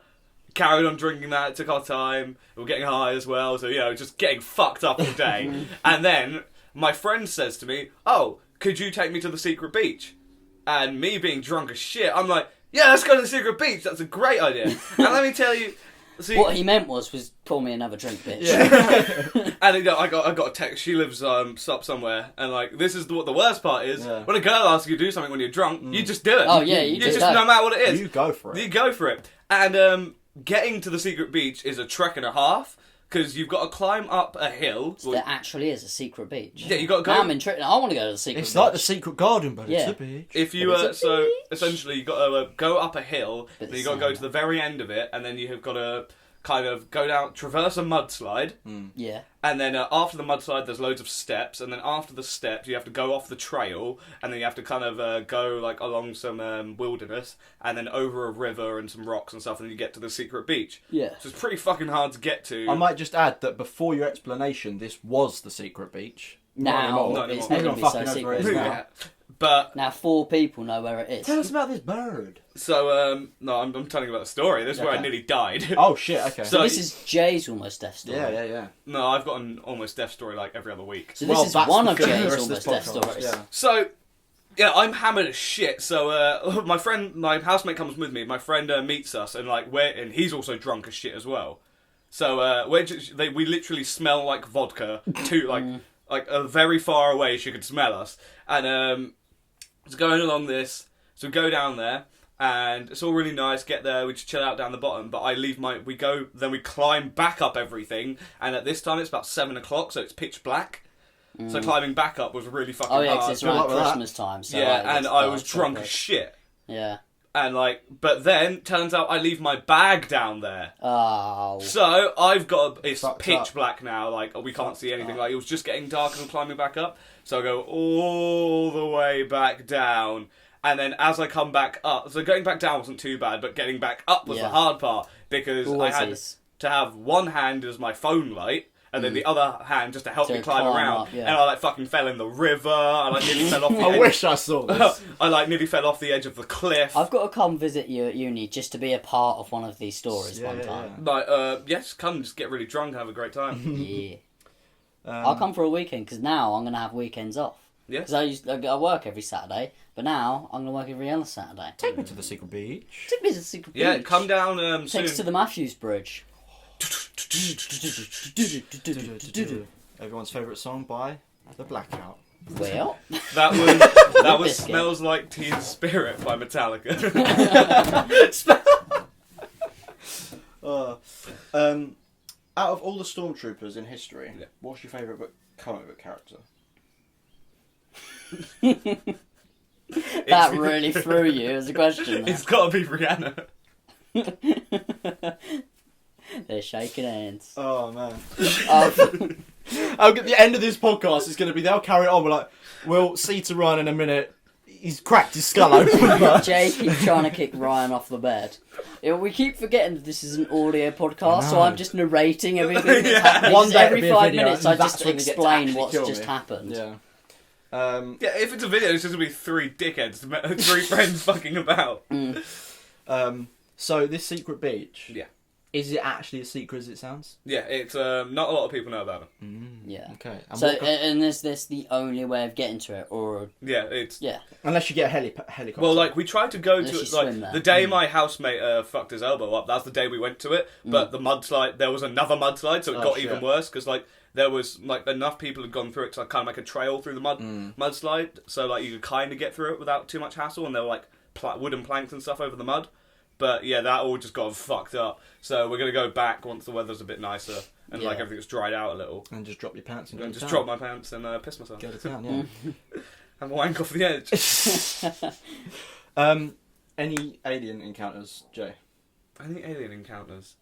Carried on drinking that. Took our time. We were getting high as well. So just getting fucked up all day, and then. My friend says to me, "Oh, could you take me to the secret beach?" And me being drunk as shit, I'm like, "Yeah, let's go to the secret beach. That's a great idea." And let me tell you, what he meant was pour me another drink, bitch. Yeah. And I got a text. She lives up somewhere, and like this is what the worst part is. Yeah. When a girl asks you to do something when you're drunk, you just do it. Oh yeah, you just go. no matter what it is, You go for it. You go for it. And getting to the secret beach is a trek and a half. Because you've got to climb up a hill. So there actually is a secret beach. Yeah, you got to go. Now I'm intrigued. I want to go to the secret beach. It's like the secret garden, but Yeah. it's a beach. If you But it's a so beach. essentially you got to go up a hill, But then you got to go sound. to the very end of it, and then you have got to kind of go down, traverse a mudslide, Yeah. and then after the mudslide there's loads of steps, and then after the steps you have to go off the trail, and then you have to kind of go like along some wilderness, and then over a river and some rocks and stuff, and then you get to the secret beach. Yeah. So it's pretty fucking hard to get to. I might just add that before your explanation, this was the secret beach. Now anymore. Not it's anymore. not going to be so Everyone fucking over secret. it now. Yeah. But Now 4 people know where it is. Tell us about this bird. so no, I'm telling you about the story. This is where I Okay. nearly died. Oh shit! Okay. So So- this is Jay's almost death story. yeah. No, I've got an almost death story like every other week. So this is that's one the of thing, the Jay's rest of this almost death podcast, stories. Yeah. So, yeah, I'm hammered as shit. So, my housemate comes with me. My friend meets us, and and he's also drunk as shit as well. So, we literally smell like vodka like very far away. She could smell us, and it's going along this. So we go down there, and it's all really nice. Get there, we just chill out down the bottom. But we climb back up everything, and at this time it's about 7 o'clock, so it's pitch black. So climbing back up was really fucking Oh yeah, 'cause hard. it's around luck with that. Christmas time. So Yeah, like, and it's I dark was so drunk quick. as shit. Yeah. And but then turns out I leave my bag down there. Oh. So it's Fucked pitch up. black now. Like we can't see anything. Like it was just getting dark and climbing back up. So I go all the way back down, and then as I come back up, so going back down wasn't too bad, but getting back up was the Yeah. hard part because Always I had is. to have one hand as my phone light. And then the other hand just to help To me climb climb around. up, yeah. And I fucking fell in the river. I nearly fell off the I edge. wish I saw this. I nearly fell off the edge of the cliff. I've got to come visit you at uni just to be a part of one of these stories Yeah, one yeah, time. Yes, come just get really drunk and have a great time. Yeah. I'll come for a weekend because now I'm going to have weekends off. Yeah. Because I work every Saturday, but now I'm going to work every other Saturday. Take me to the secret beach. Take me to the secret Yeah, beach. come down soon. Takes to the Matthews Bridge. Everyone's favourite song by The Blackout. Well, That was Biscuit. Smells Like Teen Spirit by Metallica. Out of all the stormtroopers in history, Yeah. what's your favourite comic book character? that really threw you as a question. It's got to be Rihanna. They're shaking hands. Oh man. Um, I'll get the end of this podcast is going to be they'll carry it on. We're like, we'll see to Ryan in a minute. He's cracked his skull open. Jay keeps trying to kick Ryan off the bed. Yeah, we keep forgetting that this is an audio podcast, so know. I'm just narrating everything that's Yeah. happening. One Just day every it'll be a 5 video, minutes, and I that's just when you get to explain actually what's kill just me. happened. Yeah. Yeah, if it's a video, it's just going to be 3 dickheads, 3 friends fucking about. So this secret beach. Yeah. Is it actually as secret as it sounds? Yeah, it's not a lot of people know about it. Yeah. Okay. And So, what and is this the only way of getting to it, or Yeah, it's... yeah? unless you get a helicopter. Well, like, we tried to go Unless to you it, like, swim there. the day my housemate fucked his elbow up, that's the day we went to it, but the mudslide, there was another mudslide, so it Oh, got shit. even worse, because, like, there was, like, enough people had gone through it to kind of make a trail through the mudslide, so, like, you could kind of get through it without too much hassle, and there were, like, wooden planks and stuff over the mud. But, yeah, that all just got fucked up. So we're going to go back once the weather's a bit nicer and, like, Yeah. everything's dried out a little. And just drop your pants and go And to just town. drop my pants and piss myself. Go to town, yeah. Have a wank off the edge. Any alien encounters, Jay? Any alien encounters?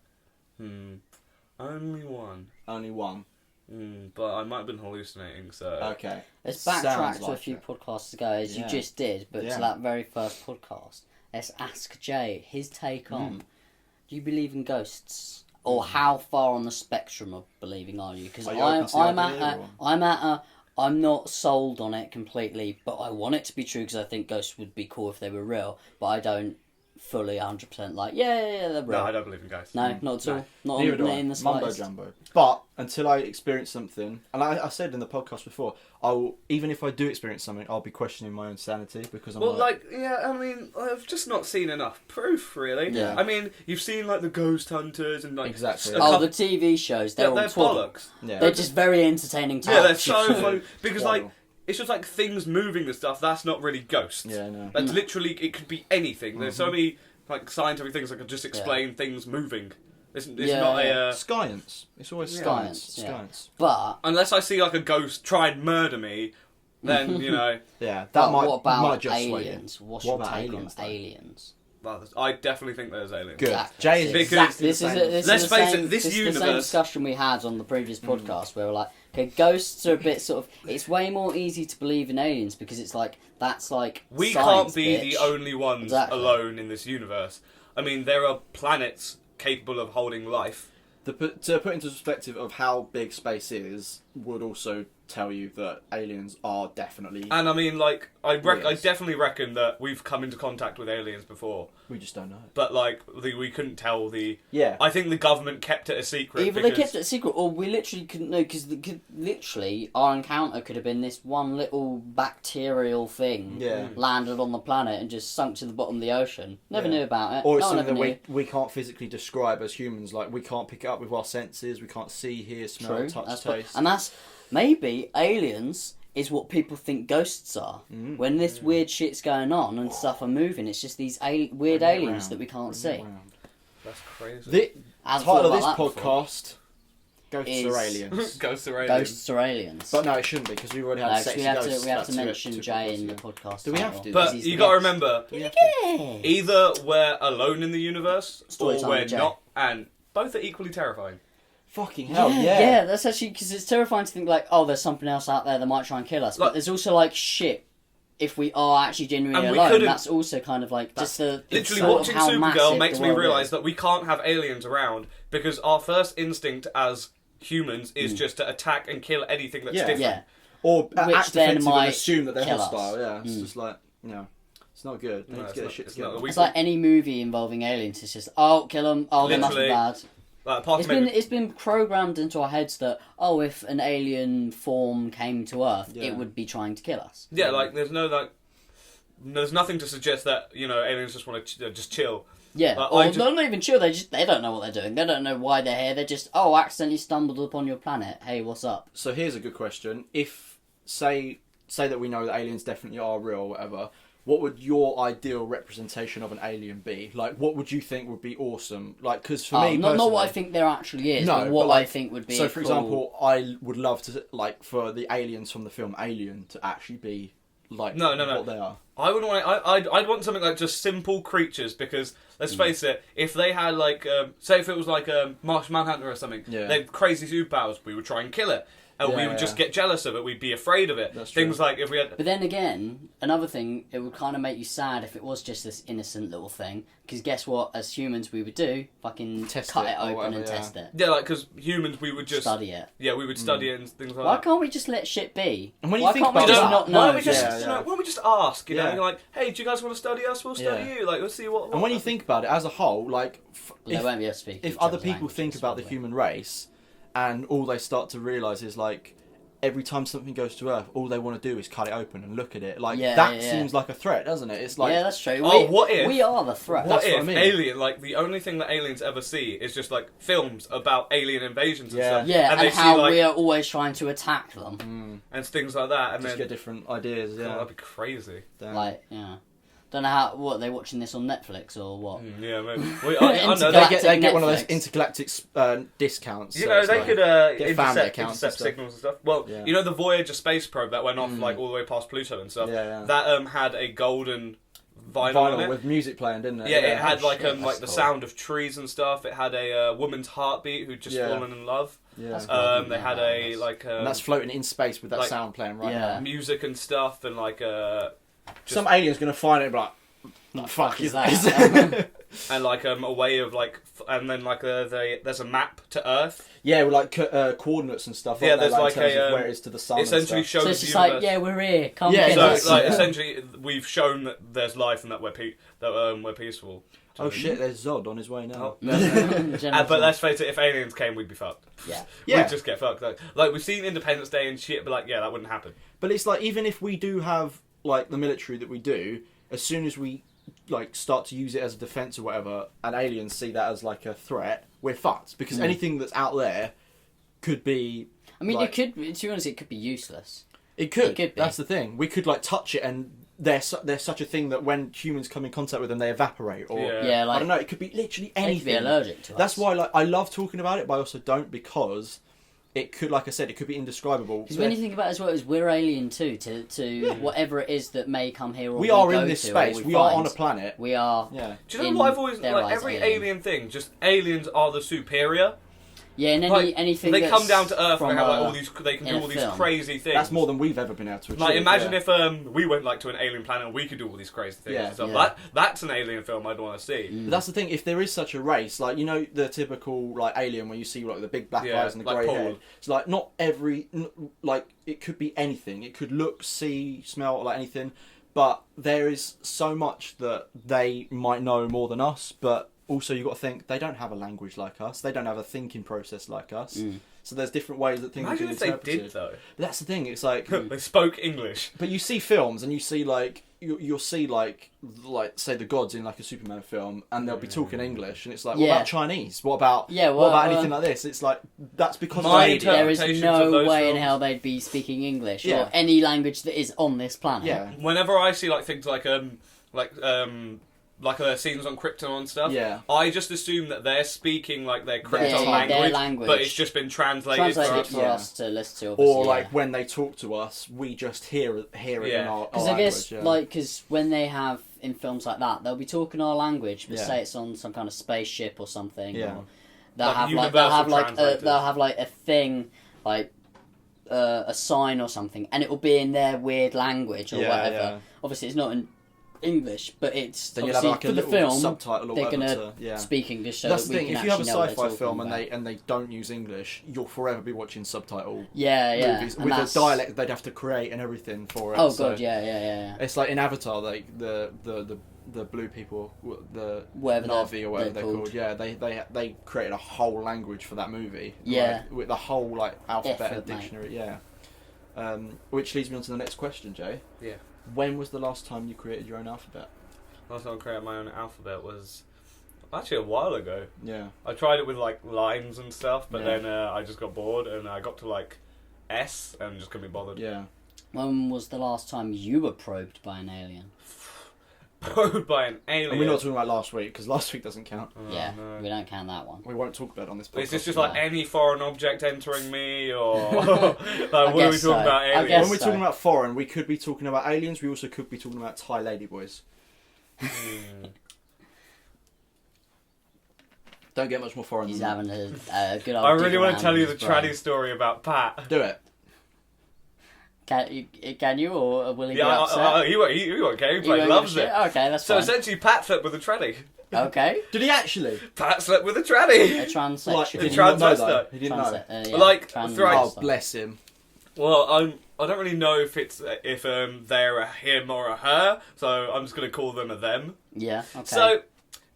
Only one. Only one. But I might have been hallucinating, so... Okay. Let's Sounds backtrack to a like few it. podcasts ago, as you Yeah. just did, but Yeah. to that very first podcast. Let's ask Jay his take on, do you believe in ghosts? Or how far on the spectrum of believing are you? Because Are you open to the idea, or- I'm not sold on it completely, but I want it to be true because I think ghosts would be cool if they were real, but I don't fully 100% like, yeah, they're real. No, I don't believe in ghosts. No, not at all. Not Neither do I. in the Mumbo slightest. jumbo. But until I experience something, and I said in the podcast before, even if I do experience something, I'll be questioning my own sanity because I'm I mean, I've just not seen enough proof, really. Yeah. I mean, you've seen, like, the ghost hunters and, like... Exactly. a Oh, couple- the TV shows, they're all they're twaddle. bollocks. yeah. They're just very entertaining to Yeah, they're watch. so funny. Because, like, Twaddle. it's just, like, things moving and stuff, that's not really ghosts. Yeah, I know. That's literally, it could be anything. There's so many, like, scientific things that could just explain things moving. It's Yeah, not yeah. a... Science. It's always Yeah. science. Science, yeah. Science. But Unless I see, like, a ghost try and murder me, then, you know... Yeah, that but might what about might just sway you. aliens? What's What your about take aliens, on though? aliens? Well, I definitely think there's aliens. Good. Exactly. Jay is Because exactly This the is same. this Let's is the face same, it, this is the same universe- discussion we had on the previous podcast where we're like, okay, ghosts are a bit sort of. It's way more easy to believe in aliens because it's like that's like We science, can't be bitch. the only ones Exactly. alone in this universe. I mean, there are planets capable of holding life. To put into perspective of how big space is, would also tell you that aliens are definitely. And I mean, like, I Yes. definitely reckon that we've come into contact with aliens before. We just don't know. But, like, we couldn't tell the... Yeah. I think the government kept it a secret. Either because... they kept it a secret, or we literally couldn't know because literally our encounter could have been this one little bacterial thing Yeah. landed on the planet and just sunk to the bottom of the ocean. Never Yeah. knew about it. Or it's no one something ever that knew. we can't physically describe as humans. Like, we can't pick it up with our senses. We can't see, hear, smell, True. touch, That's taste. and that's maybe aliens is what people think ghosts are. When this weird shit's going on and stuff are moving, it's just these weird Bring it aliens round. that we can't Bring it see. round. That's crazy. The I haven't title thought of this about that before. podcast, Ghosts Is- or Aliens. Ghosts are aliens. Ghosts or aliens? But no, it shouldn't be, because we've already No, had 'cause sexy we have ghosts. to That's mention two Jay podcasts in the ago. podcast. Do we have title, to? But because he's you the got to guest. remember, Do we have to? Yeah. either we're alone in the universe, Story or time we're with Jay. not, and both are equally terrifying. Fucking hell, yeah, yeah. that's actually because it's terrifying to think like, oh, there's something else out there that might try and kill us. Like- But there's also like shit. If we are actually genuinely And we alone, couldn't- that's also kind of like just the Literally sort of watching how Supergirl massive makes the me world realise is. that we can't have aliens around because our first instinct as humans is Hmm. just to attack and kill anything that's Yeah. different. Yeah, Or Which act then defensive might and assume that they're kill us. hostile. Yeah, it's Mm. just like, it's not good. They No, need to it's get their not- shit it's not. together. We- it's like any movie involving aliens. It's just kill them. Oh, they must be Literally. bad. Like, apart It's from been maybe- it's been programmed into our heads that if an alien form came to Earth, Yeah. it would be trying to kill us. yeah, like there's nothing to suggest that aliens just want to just chill. Yeah, Like, or I just- they're not even chill. They don't know what they're doing. They don't know why they're here. They're just accidentally stumbled upon your planet. Hey, what's up? So here's a good question. If, say that we know that aliens definitely are real or whatever, what would your ideal representation of an alien be? Like, what would you think would be awesome? Like, because for me not what I personally- think there actually is, No, but what but, like, I think would be. So, for cool- example, I would love to, like, for the aliens from the film Alien to actually be, like, No. what they are. I wouldn't want. I'd want something like just simple creatures because let's Mm. face it, if they had like, say if it was like a Martian Manhunter or something, Yeah. they had crazy superpowers, we would try and kill it, and we Yeah, would just yeah. get jealous of it. We'd be afraid of it. That's Things true. like if we had. But then again, another thing, it would kind of make you sad if it was just this innocent little thing. Because guess what? As humans, we would do fucking Test cut it it or open whatever, and yeah. test it. Yeah, like because humans, we would just Study it. Yeah, we would study it and things like Why that. can't we just let shit be? And when you Why think can't we about just that, not know? Why don't we just, Yeah, yeah. why don't we just ask? Yeah. You're like, hey, do you guys want to study us? We'll study Yeah. you. Like, let's see what. And when you think about it, as a whole, like, They won't be able to speak. if each other other's people think languages, about the probably. human race, and all they start to realise is, like, every time something goes to Earth, all they want to do is cut it open and look at it. Like, Yeah, that yeah, yeah. seems like a threat, doesn't it? It's like, Yeah, that's true. Oh, what if- we are the threat? What That's what if I mean. alien, like the only thing that aliens ever see is just like films about alien invasions and Yeah. stuff, Yeah, and they how see like we are always trying to attack them. and things like that, and just then get different ideas. oh, Yeah, that'd be crazy. Damn. Like, yeah. Don't know what they watching this on Netflix or what. Yeah, maybe. I know Intergalactic they, they get one of those Netflix. intergalactic discounts. you so know, it's they like- could get family intercept, accounts and intercept stuff. signals and stuff. Well, Yeah. you know the Voyager space probe that went off like all the way past Pluto and stuff. Yeah, yeah. That had a golden vinyl on vinyl it. with music playing, didn't it? Yeah, it had like shit, like that's the cool. sound of trees and stuff. It had a woman's heartbeat who'd just Yeah. fallen in love. Yeah. That's cool. I didn't They know had that. a like And that's floating in space with that like- sound playing right Yeah. now. music and stuff, and like Some alien's gonna find it and be like, What the fuck is that? that? and like a way of like, and then like there's a map to Earth. Yeah, with like coordinates and stuff. Yeah, aren't there, there's like, in like terms of a, where it is to the sun. essentially and stuff. shows So it's the just universe. like, yeah, we're here. Come Yeah, get So us. like Yeah. essentially, we've shown that there's life and that we're peaceful. Oh shit, there's Zod on his way now. Oh, but General- let's face it, if aliens came, we'd be fucked. yeah. Yeah. We'd just get fucked. Like we've seen Independence Day and shit, but like, yeah, that wouldn't happen. But it's like, even if we do have like the military that we do, as soon as we like start to use it as a defense or whatever, and aliens see that as like a threat, we're fucked, because anything that's out there could be. I mean, like, it could. To be honest, it could be useless. It could. It could be. That's the thing. We could like touch it, and there's such a thing that when humans come in contact with them, they evaporate. Or Yeah. Yeah, I like don't know. It could be literally they anything. could be allergic to That's us. why, like, I love talking about it, but I also don't, because it could, like I said, it could be indescribable. Because when you think about it as well, is we're alien too to whatever it is that may come here. Or we are go in this to, or space. We are on a find. planet. We are. Yeah. Do you know in what I've always their like? eyes, Every alien thing, just aliens are the superior. Yeah, and Like, anything they that's come down to Earth from and they have like a- all these. They can in do a all these film. crazy things. That's more than we've ever been able to achieve. Like, imagine yeah. if we went like to an alien planet and we could do all these crazy things Yeah. and stuff. Yeah. That's an alien film I'd want to see. But that's the thing. If there is such a race, like, you know, the typical like alien where you see like the big black Yeah, eyes and the like grey Paul. hair. It's like not every like it could be anything. It could look, see, smell like anything. But there is so much that they might know more than us. But also you've got to think they don't have a language like us. They don't have a thinking process like us. So there's different ways that things Imagine are if they interpreted. did though. But that's the thing. It's like. They spoke English. But you see films and you see like you'll see like say the gods in like a Superman film, and they'll be talking English, and it's like, what Yeah. about Chinese? What about Yeah, what about well, anything like this? It's like that's because My of the There is interpretations no of those way in films. hell they'd be speaking English Yeah. or any language that is on this planet. yeah, Whenever I see like things like scenes on Krypton and stuff, Yeah. I just assume that they're speaking like their Krypton Yeah, their language, language. but it's just been translated for Translated us. for Yeah. us to listen to. Obviously, or like yeah. when they talk to us, we just hear it in Yeah. our Because I language. guess, yeah. like, because when they have in films like that, they'll be talking our language, but Yeah. say it's on some kind of spaceship or something. Yeah. Or they'll Like have like universal translators. they'll have like a thing like a sign or something, and it will be in their weird language or Yeah, whatever. yeah. Obviously, it's not in English, but it's then you'll have obviously like a for the little film. subtitle or They're whatever gonna to, yeah. speak English, so That's that the we thing. can If you have a actually know what they're sci-fi talking film about. and they don't use English, you'll forever be watching subtitle yeah, movies and with a that's- dialect they'd have to create and everything for it. Oh so god, yeah. It's like in Avatar, like the blue people, the Whatever Na'vi or whatever they're they're called. called. Yeah, they created a whole language for that movie. Yeah. like, with the whole like alphabet Effort, and mate. dictionary. Yeah. Which leads me on to the next question, Jay. Yeah. When was the last time you created your own alphabet? Last time I created my own alphabet was actually a while ago. Yeah. I tried it with like lines and stuff, but Yeah. then I just got bored and I got to like S and just couldn't be bothered. Yeah. When was the last time you were probed by an alien? Probed by an alien. And we're not talking about last week, because last week doesn't count. Oh, Yeah, no. we don't count that one. We won't talk about it on this podcast. Is this just like Yeah. any foreign object entering me, or like what are we talking guess so. about? I Aliens? guess When we're so. talking about foreign, we could be talking about aliens. We also could be talking about Thai ladyboys. Hmm. Don't get much more foreign He's than that. having a good old I really dig want around to tell in you the his brain. tranny story about Pat. Do it. Can you, or will he Yeah, be upset? he won't care. He You plays don't loves give a it. shit? Okay, that's So fine. essentially, Pat slept with a tranny. Okay, Did he actually? Pat slept with a tranny. a transsexual. Like, did he trans not know, wrestler. though? He didn't know. Yeah, Like, trans throughout- Oh, wrestler. bless him. Well, I don't really know if it's they're a him or a her, so I'm just gonna call them a them. Yeah, okay. So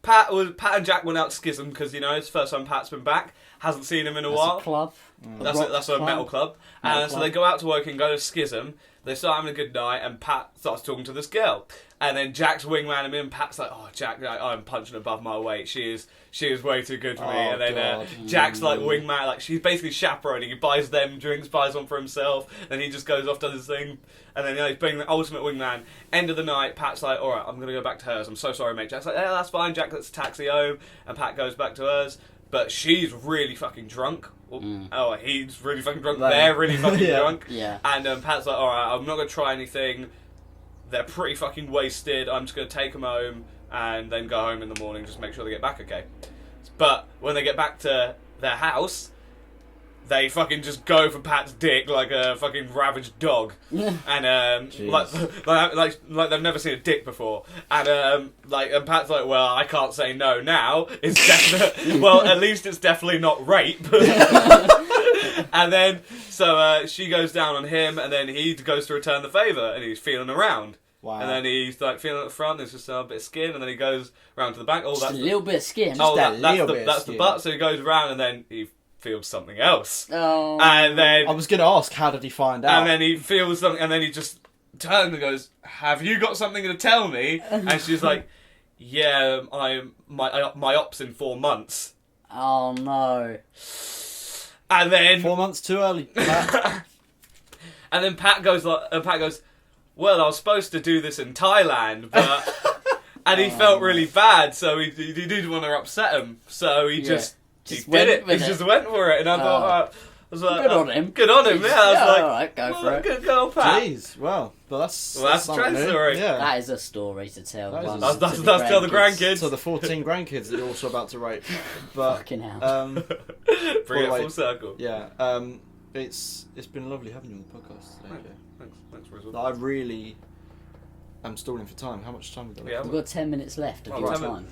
Pat and Jack went out to Schism because it's the first time Pat's been back. Hasn't seen him in a that's while. a club. That's a metal club. Metal And so club. they go out to work and go to Schism. They start having a good night, and Pat starts talking to this girl. And then Jack's wingman him in. Pat's like, "Oh, Jack, I'm punching above my weight. She is way too good for me." Oh, And then God. Jack's like wingman, like she's basically chaperoning. He buys them drinks, buys one for himself, and he just goes off does his thing. And then he's being the ultimate wingman. End of the night, Pat's like, "All right, I'm gonna go back to hers. I'm so sorry, mate." Jack's like, "Yeah, that's fine." Jack gets a taxi home, and Pat goes back to hers. But she's really fucking drunk. Oh, he's really fucking drunk. Right. They're really fucking Yeah. drunk. Yeah. And Pat's like, alright, I'm not going to try anything. They're pretty fucking wasted. I'm just going to take them home and then go home in the morning, just make sure they get back okay. But when they get back to their house, they fucking just go for Pat's dick like a fucking ravaged dog, and like they've never seen a dick before, and and Pat's like, well, I can't say no now. It's definitely well, at least it's definitely not rape. And then so she goes down on him, and then he goes to return the favour, and he's feeling around. Wow. And then he's like feeling at the front. There's just a bit of skin, and then he goes round to the back. Oh, Just that's a little bit of skin. that's the butt. So he goes around, and then he feels something else. Oh. And then I was going to ask, how did he find out? and then he feels something, and then he just turns and goes, "Have you got something to tell me?" And she's like, "Yeah, my op's in 4 months." Oh no. And then 4 months too early. and then Pat goes, "Well, I was supposed to do this in Thailand, but." And he felt really bad, so he didn't want to upset him, so he just did it. He just went for it, and I thought, I was like, good on him. Good on him, yeah. I was like, alright, go for it. Good girl, Pat. Jeez, well, that's something trend new. story. Yeah. That is a story to tell. That is one a- to That's tell the grandkids. So the 14 grandkids that you're also about to rape. But Fucking hell. Bring by it the way, full circle. yeah, it's been lovely having you on the podcast today. Jay. Thanks, Rizzle. I really am stalling for time. How much time have we got? Yeah. We've got 10 minutes left of your 10 time.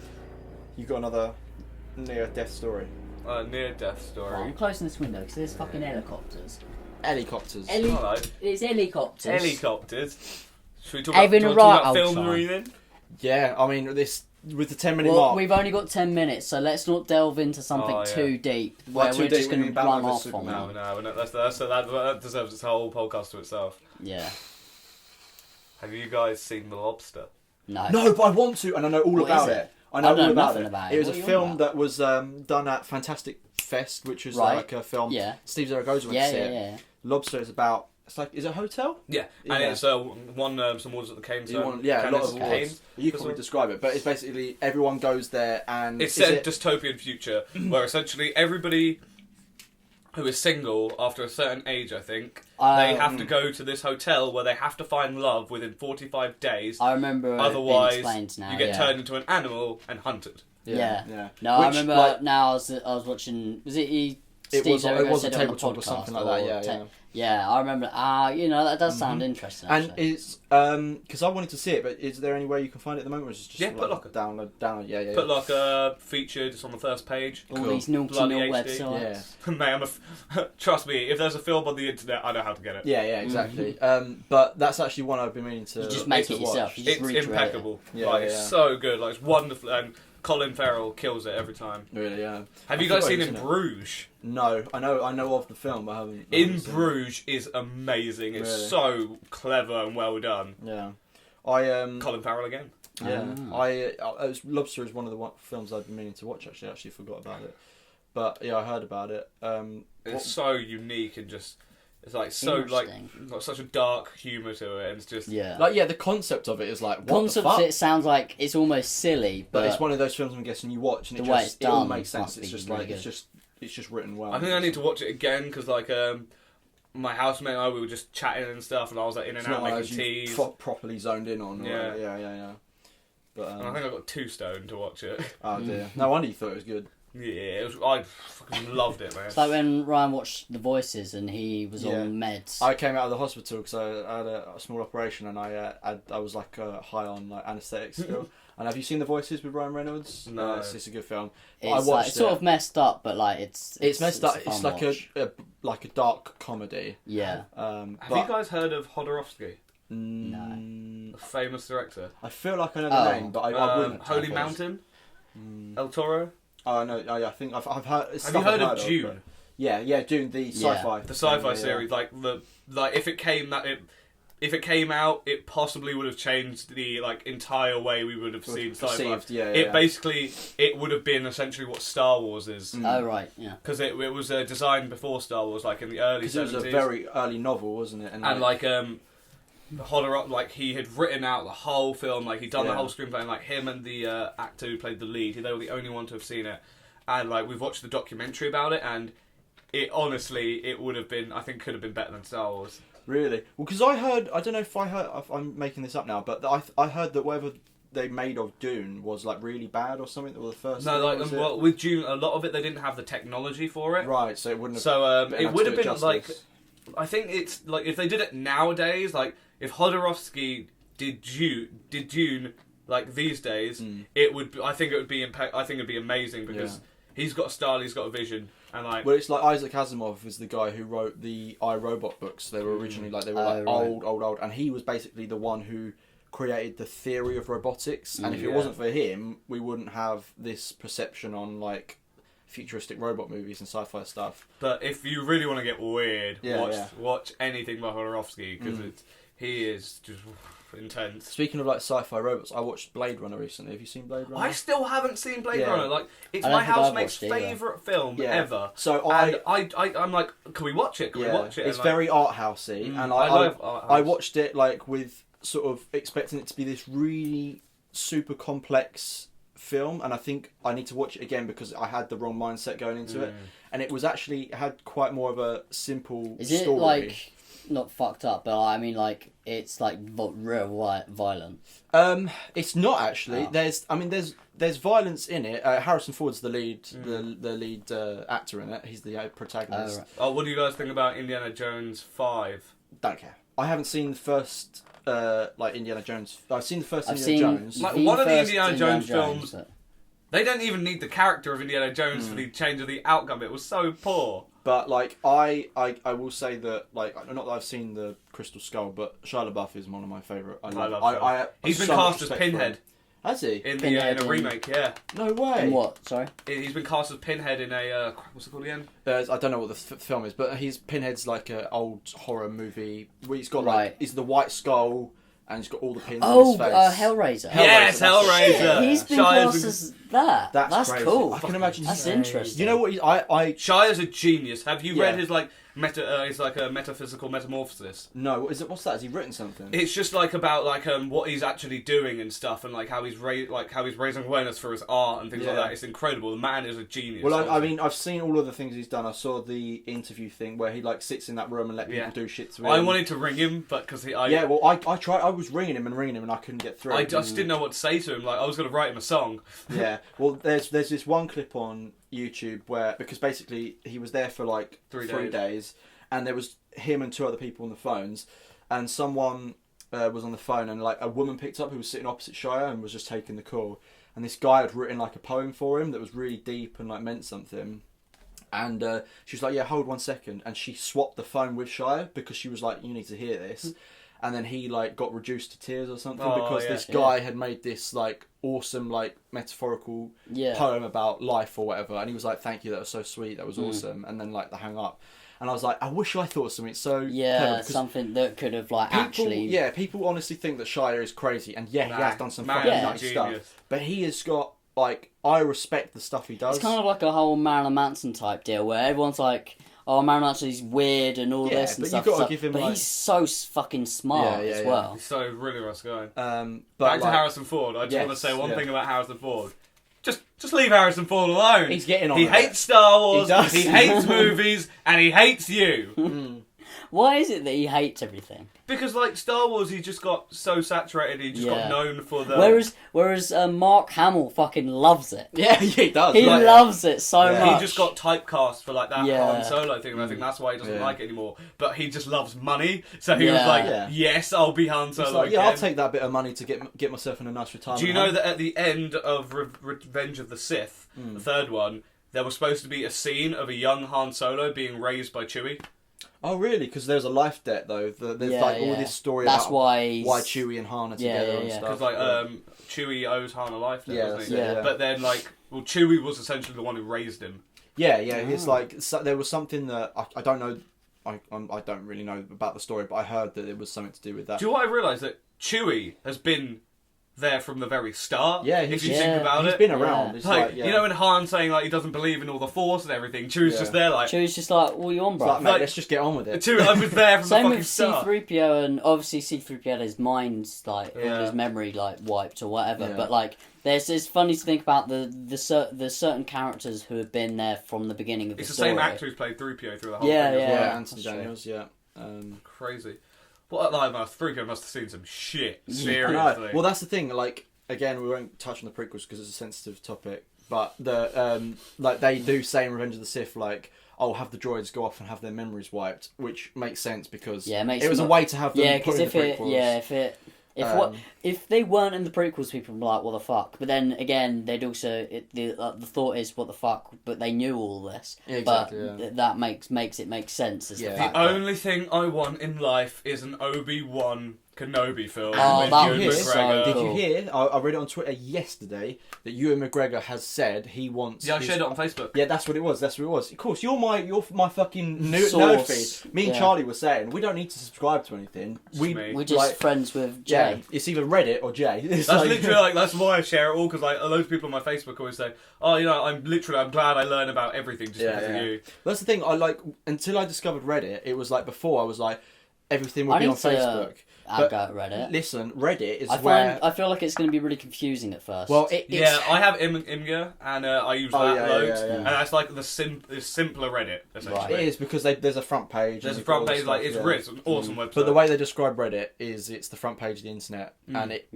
You got another near-death story. Near-death story. Right, I'm closing this window because there's fucking helicopters. Helicopters. Hello. It's helicopters. Helicopters. Should we talk Having about, a do you want right to talk about old film time. reading? Yeah, I mean this with the 10-minute Well, mark. we've only got 10 minutes, so let's not delve into something Oh, yeah. too deep where too we're deep just when going to we run battle off with on Superman. No, them. that deserves its whole podcast to itself. Yeah. Have you guys seen The Lobster? No. No, but I want to, and I know all What about is it. it? I know I know all about nothing it. about It it. was What a are you film on that was done at Fantastic Fest, which was Right. like a film. Yeah. Steve Zaragoza went Yeah, to see yeah, it. yeah. Lobster is about. It's like, is it a hotel? Yeah, and Yeah. it's won some awards at the Canes. You want, yeah, a lot of Canes. awards. You can probably describe it, but it's basically everyone goes there and It's is set in it- dystopian future where essentially everybody who is single after a certain age, I think, they have to go to this hotel where they have to find love within 45 days. I remember it Otherwise, being explained now. you get yeah. turned into an animal and hunted. Yeah. yeah. No, I Which, remember like, now I was watching. Was it It Steve was a Zaragoza said it on the tabletop or podcast something like that. Yeah, yeah. Yeah, I remember. That does sound interesting. And Actually. it's because I wanted to see it, but is there any way you can find it at the moment? Or is it just Yeah, like Putlocker. download? Yeah. Put like a featured, it's on the first page. all cool. these naughty Bloody little HD. websites. Yeah. Mate, trust me, if there's a film on the internet, I know how to get it. Yeah, exactly. But that's actually one I've been meaning to. You just make to it watch. yourself. You just It's recreate impeccable. Yeah, like, yeah. it's so good. Like, it's wonderful. And Colin Farrell kills it every time. Really, yeah. Have I you guys forgot seen he was In in it. Bruges? No, I know of the film, but I haven't. In seen it. Bruges is amazing. It's Really? so clever and well done. Yeah, Colin Farrell again. Yeah, Lobster is one of the films I've been meaning to watch. Actually, I actually forgot about it, but yeah, I heard about it. It's so unique and just it's like so like Interesting. got such a dark humour to it. And it's just Yeah. the concept of it is like what Concept the fuck? it sounds like it's almost silly, But but it's one of those films I'm guessing you watch and the way it's it all done makes sense. must It's be just really like good. it's just written well. I think I need to watch it again because like my housemate and I we were just chatting and stuff, and I was like in and It's out not one of making those you teas. properly zoned in on. Yeah. Yeah. But And I think I got too stoned to watch it. oh dear, no wonder you thought it was good. Yeah, I fucking loved it, man. it's like when Ryan watched The Voices and he was Yeah. on meds. I came out of the hospital because I had a small operation and I was like high on like anaesthetics still. And have you seen The Voices with Ryan Reynolds? No. It's a good film. It's, I watched like, it's sort it. of messed up, but like it's It's messed up. a It's fun like watch. a dark comedy. Yeah. Have you guys heard of Hodorowski, No. a famous director? I feel like I know the Oh. name, but I wouldn't. Holy have Mountain, Mm. El Toro. Oh no! Oh, yeah, I think I've heard. Have you heard of Dune? but- yeah, Dune, the sci-fi. The sci-fi Yeah. series, like if it came out, it possibly would have changed the like entire way we would have seen sci-fi. Perceived, yeah. It basically would have been essentially what Star Wars is Oh right, yeah. because it was designed before Star Wars, like in the early because it 70s. was a very early novel, wasn't it? and Hodorowski, like he had written out the whole film, like he'd done the Yeah. whole screenplay, and like him and the actor who played the lead, they were the only one to have seen it. And like we've watched the documentary about it, and it honestly, it would have been, I think, could have been better than Star Wars. Really? Well, because I don't know if I'm making this up now, but I heard that whatever they made of Dune was like really bad or something. That was the first. No, thing, like well, with Dune, a lot of it they didn't have the technology for it. Right, so it wouldn't have. So been it able would to have do been it like, justice. I think it's like if they did it nowadays, like if Jodorowsky did Dune like these days, it would. I think it would be I think it'd be amazing because he's got a style, he's got a vision, and like. Well, it's like Isaac Asimov is the guy who wrote the I, Robot books. They were originally like Right. old, and he was basically the one who created the theory of robotics. And if it wasn't for him, we wouldn't have this perception on like futuristic robot movies and sci-fi stuff. But if you really want to get weird, Yeah, watch anything by Jodorowsky because he is just intense. Speaking of like sci-fi robots, I watched Blade Runner recently. Have you seen Blade Runner? I still haven't seen Blade Yeah. Runner. Like it's I don't my think I've housemate's watched it either. favourite film ever. So And I'm like, can we watch it? Can we watch it? It's And, like, very art housey, and I love art house. I watched it like with sort of expecting it to be this really super complex film, and I think I need to watch it again because I had the wrong mindset going into it, and it was actually had quite more of a simple Is story. it like not fucked up, but I mean like it's like real violent? It's not actually. Oh. There's violence in it. Harrison Ford's the lead, the lead actor in it. He's the protagonist. Oh, right. Oh, what do you guys think about Indiana Jones 5? Don't care. I haven't seen the first like Indiana Jones. I've seen the first I've Indiana seen Jones. Like, the one of the first Indiana Jones films- but- They don't even need the character of Indiana Jones for the change of the outcome. It was so poor. But like I will say that like not that I've seen the Crystal Skull, but Shia LaBeouf is one of my favourite. I love Shia. He's been so much cast as respect for Pinhead him. Has he? in Pinhead a in- remake. Yeah, No way. And what? Sorry. he's been cast as Pinhead in a what's it called again? I don't know what the film is, but he's Pinhead's like an old horror movie where he's got like Right. he's the white skull and he's got all the pins Oh, in his face. Hellraiser. Yes, that's- Hellraiser. He's been Shia's cast as that. That's crazy. cool. I can imagine. That's he's- interesting. You know what? Shia's a genius. Have you read Yeah. his like his like a metaphysical metamorphosis? No, what is it? What's that? Has he written something? It's just like about like what he's actually doing and stuff, and like how he's raising awareness for his art and things like Yeah. that. It's incredible. The man is a genius. Well, I honestly. mean, I've seen all of the things he's done. I saw the interview thing where he like sits in that room and let people Yeah. do shit to him. I wanted to ring him, but because Yeah, well, I tried. I was ringing him and I couldn't get through. I just didn't know what to say to him. Like I was going to write him a song. Yeah. Well, there's this one clip on YouTube where because basically he was there for like 3 days, and there was him and two other people on the phones, and someone was on the phone, and like a woman picked up who was sitting opposite Shia and was just taking the call, and this guy had written like a poem for him that was really deep and like meant something. And she was like, "Yeah, hold 1 second," and she swapped the phone with Shia because she was like, "You need to hear this." And then he like got reduced to tears or something because this guy had made this like awesome like metaphorical poem about life or whatever, and he was like, "Thank you, that was so sweet, that was awesome." And then like they hung up, and I was like, "I wish I thought of something so clever," because something that could have like people, actually. people honestly think that Shia is crazy, and he has done some man, fucking yeah. nutty genius. stuff, but he has got like I respect the stuff he does. It's kind of like a whole Marilyn Manson type deal where everyone's like, "Oh, Marilyn Manson's weird and all Yeah, this and but stuff." you've gotta give him, but like- he's so fucking smart Yeah, as yeah. well. He's so really nice guy. But Back to like, Harrison Ford. I just want to Yes, say one yeah. thing about Harrison Ford. Just leave Harrison Ford alone. He's getting on He with it. hates Star Wars. He does. He hates movies, and he hates you. Why is it that he hates everything? Because like Star Wars, he just got so saturated. He just got Yeah. known for the. Whereas Mark Hamill fucking loves it. yeah, he does. He like- loves it so Yeah. much. He just got typecast for like that Yeah. Han Solo thing, and I think that's why he doesn't Yeah. like it anymore. But he just loves money, so he was Yeah. like, Yeah. "Yes, I'll be Han It's Solo." like, yeah, I'll again." take that bit of money to get myself in a nice retirement. Do you know home. that at the end of Revenge of the Sith, the third one, there was supposed to be a scene of a young Han Solo being raised by Chewie? Oh, really? Because there's a life debt though. There's Yeah, like all yeah. this story That's about why Chewie and Han are Yeah, together yeah, and yeah. stuff. Because like Chewie owes Han a life debt, Yeah, doesn't that's he? it, Yeah. yeah. But then like, well, Chewie was essentially the one who raised him. Yeah, it's like there was something that I don't know. I don't really know about the story, but I heard that it was something to do with that. Do you know what I realised? That Chewie has been there from the very start. Yeah, if you yeah. think about He's it. been around. Yeah. It's Like, like, yeah. you know, when Han saying like he doesn't believe in all the Force and everything, Chewie's Yeah. just there like, Chewie's just like, "What are you on, It's bro?" like, mate, like- let's just get on with it. Chewie, I was there from Same the fucking with start. C-3PO, and obviously C-3PO had his mind's like all Yeah. his memory like wiped or whatever. Yeah. But like, it's funny to think about the certain characters who have been there from the beginning of the It's the story. same actor who's played 3PO through the whole Yeah, thing. as yeah. well. Yeah, Anthony that's true. Daniels. Yeah. Crazy. What like 3PO must have seen some shit. I Seriously. know. Well, that's the thing. Like, again, we won't touch on the prequels because it's a sensitive topic. But the like they do say in Revenge of the Sith, like, "Oh, have the droids go off and have their memories wiped," which makes sense because it was a way to have them put in the prequels. If they weren't in the prequels, people would be like, "What the fuck?" But then again, they'd also the thought is, "What the fuck?" But they knew all this. Yeah, exactly, but that makes it make sense. As The only thing I want in life is an Obi-Wan Kenobi film Oh, with that Ewan would be McGregor. so Did cool. you hear? I read it on Twitter yesterday that Ewan McGregor has said he wants. Yeah, I shared it on Facebook. Yeah, that's what it was. Of course, you're my fucking nerd Source. feed. Me and Yeah. Charlie were saying we don't need to subscribe to anything. me. We're just friends with Jay. Yeah, it's either Reddit or Jay. It's That's literally like that's why I share it all because like a load of people on my Facebook always say, "Oh, you know, I'm glad I learn about everything just because of you." That's the thing. I like until I discovered Reddit. It was like before I was like everything would I be need on to, Facebook. I'll go at Reddit. Listen, Reddit is I feel like it's going to be really confusing at first. well, Yeah, I have Imgur and I use that loads, yeah. and that's like the simpler Reddit essentially. it is because there's a front page. There's and a front all this page like stuff, it's yeah. great. It's an awesome website. But the way they describe Reddit is it's the front page of the internet, and it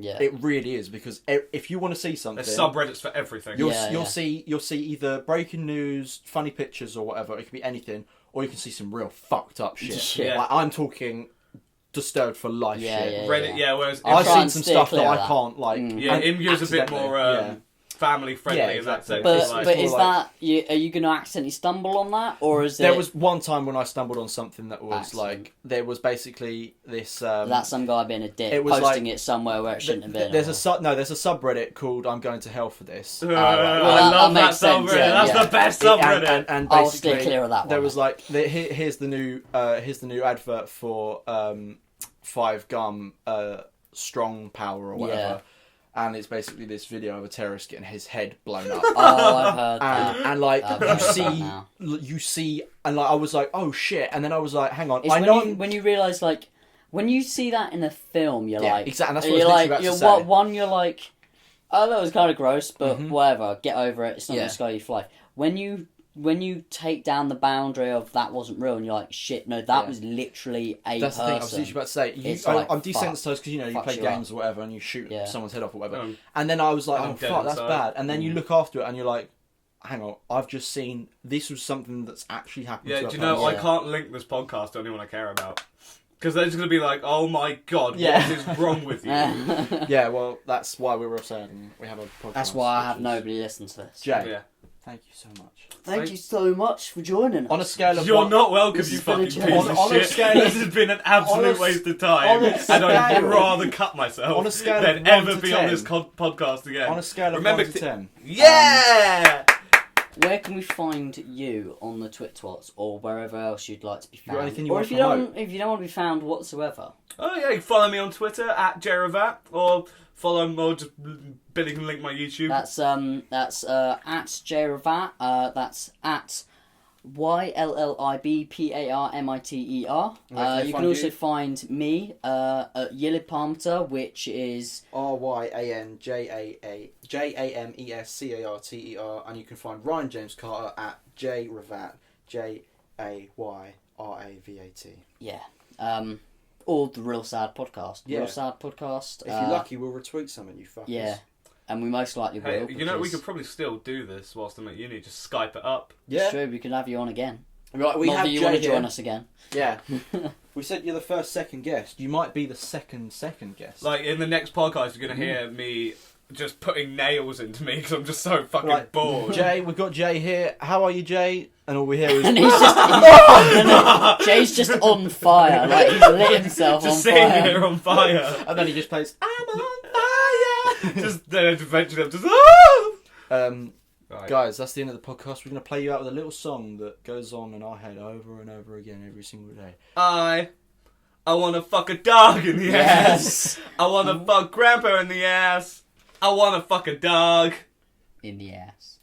really is because if you want to see something, there's subreddits for everything. you'll see either breaking news, funny pictures, or whatever. It could be anything, or you can see some real fucked up shit. Yeah. Like, I'm talking disturbed for life shit. Reddit, whereas I've try seen and some steer stuff clear that of I that. can't like. Imgur's a bit more family friendly Yeah, in that exactly. sense. But Like, is more that are you going to accidentally stumble on that, or is There it was one time when I stumbled on something that was Accident. like there was basically this. that some guy being a dick it was posting like- it somewhere where it shouldn't have been? There's a subreddit called "I'm Going to Hell for This." I that love that makes sense, subreddit. yeah, That's yeah. the best subreddit. And I'll basically, steer clear of that one. there was like here's the new advert for 5 Gum Strong Power or whatever. Yeah. And it's basically this video of a terrorist getting his head blown up. Oh, I've heard that. And like I've heard that now. you see, and like I was like, oh shit, and then I was like, hang on, It's I know when you realise, like, when you see that in a film, you're Yeah, like, exactly, that's what I you're was like, literally about to say. one, you're like, oh, that was kind of gross, but whatever, get over it. It's not Yeah. going to scar you for life. When you take down the boundary of that wasn't real, and you're like, shit, no, that was literally a That's person. the thing. I was literally about to say. It's like, I'm desensitized because you fucks play you games up. or whatever, and you shoot Yeah. someone's head off or whatever. Oh. And then I was like, I'm oh dead fuck, that's inside. bad. And then you look after it, and you're like, hang on, I've just seen this was something that's actually happened. Yeah, to do a you know, person. I can't link this podcast to anyone I care about. Because they're just going to be like, oh my god, Yeah. what is wrong with you? Yeah, well, that's why we were saying we have a podcast. That's why I which have is- nobody listen to this. Jay, Yeah. thank you so much. Thank you so much for joining us. On a scale of You're one, not welcome, This you has been a fucking joke. piece of On a shit. scale- This has been an absolute waste of time, on a and I'd scale- rather cut myself on a scale of than 1 ever to be 10. on this podcast again. on a scale of Remember 1 to 10. Yeah! Where can we find you on the Twitwats or wherever else you'd like to be found? got anything you or want if to you don't, promote? if you don't want to be found whatsoever, Oh yeah, you can follow me on Twitter at Ravat, or follow or just Billy can link my YouTube. that's at jravat. That's at YLLIBPARMITER. Where can they You find can also you? find me at Yillipalmter, which is RYANJAMESCARTER, and you can find Ryan James Carter at JRavat, JAYRAVAT. or the Real Sad Podcast. Yeah. Real Sad Podcast. If you're lucky, we'll retweet something, you fuckers. Yeah, and we most likely will. Hey, you know, we because could probably still do this whilst I'm at uni. Just Skype it up. Yeah. it's true, we could have you on again. Right, we Not have that you Jay want to here. join us again. Yeah. We said you're the second guest. You might be the second guest. Like in the next podcast, you're gonna hear me just putting nails into me because I'm just so fucking bored. Jay, we've got Jay here. How are you, Jay? And all we hear is... And he's just Jay's just on fire. Like he's lit himself Just on sitting fire. here on fire. and then he just plays, I'm on fire! Just then eventually I'm just. Right. Guys, that's the end of the podcast. We're going to play you out with a little song that goes on in our head over and over again every single day. I want to fuck a dog in the Yes. ass. I want to fuck grandpa in the ass. I want to fuck a dog. In the ass.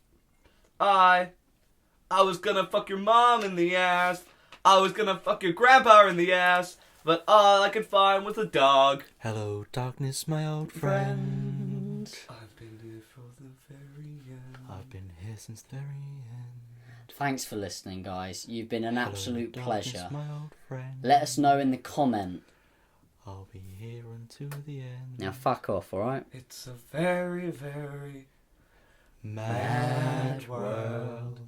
I was gonna fuck your mom in the ass. I was gonna fuck your grandpa in the ass. But all I could find was a dog. Hello, darkness, my old friend. I've been here for the very end. I've been here since the very end. Thanks for listening, guys. You've been an absolute Hello, pleasure. darkness, my old friend. Let us know in the comment I'll be here until the end. Now fuck off, alright? It's a very, very Mad world.